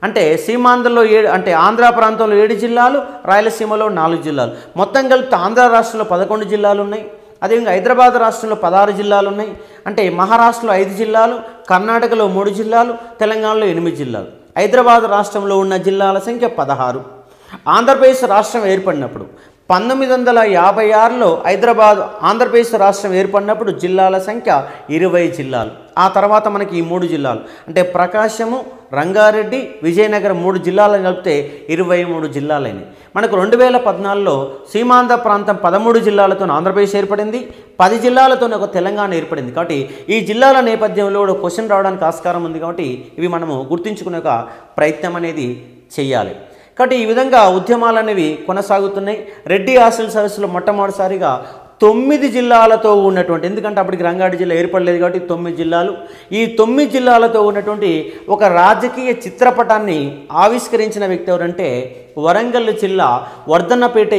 అంటే సీమాంధ్రలో అంటే ఆంధ్ర ప్రాంతంలో 7 జిల్లాలు, రాయలసీమలో 4 జిల్లాలు. మొత్తం కలిపి ఆంధ్ర రాష్ట్రంలో 11 జిల్లాలు ఉన్నాయి. అదేవిధంగా హైదరాబాద్ రాష్ట్రంలో 16 జిల్లాలు ఉన్నాయి. అంటే మహారాష్ట్రలో 5 జిల్లాలు, కర్ణాటకలో 3 జిల్లాలు, తెలంగాణలో 8 జిల్లాలు. హైదరాబాద్ రాష్ట్రంలో ఉన్న జిల్లాల సంఖ్య 16. ఆంధ్రప్రదేశ్ రాష్ట్రం ఏర్పడినప్పుడు 1956లో ఆంధ్రప్రదేశ్ రాష్ట్రం ఏర్పడినప్పుడు జిల్లాల సంఖ్య 20 జిల్లాలు. ఆ తర్వాత మనకి ఈ 3 జిల్లాలు అంటే ప్రకాశము, రంగారెడ్డి, విజయనగరం 3 జిల్లాలను కలిపితే 23 జిల్లాలైనవి. మనకు 2014లో సీమాంధ్ర ప్రాంతం 13 జిల్లాలతో ఆంధ్రప్రదేశ్ ఏర్పడింది, 10 జిల్లాలతో ఒక తెలంగాణ ఏర్పడింది. కాబట్టి ఈ జిల్లాల నేపథ్యంలో కూడా క్వశ్చన్ రావడానికి ఆస్కారం ఉంది. కాబట్టి ఇవి మనము గుర్తుంచుకునే ఒక ప్రయత్నం అనేది చేయాలి. కాబట్టి ఈ విధంగా ఉద్యమాలు అనేవి కొనసాగుతున్నాయి. రెడ్డి హాస్టల్ సదస్సులో మొట్టమొదటిసారిగా 9 జిల్లాలతో ఉన్నటువంటి, ఎందుకంటే అప్పటికి రంగారెడ్డి జిల్లా ఏర్పడలేదు కాబట్టి 9 జిల్లాలు, ఈ 9 జిల్లాలతో ఉన్నటువంటి ఒక రాజకీయ చిత్రపటాన్ని ఆవిష్కరించిన వ్యక్తి ఎవరంటే వరంగల్ జిల్లా వర్ధన్నపేట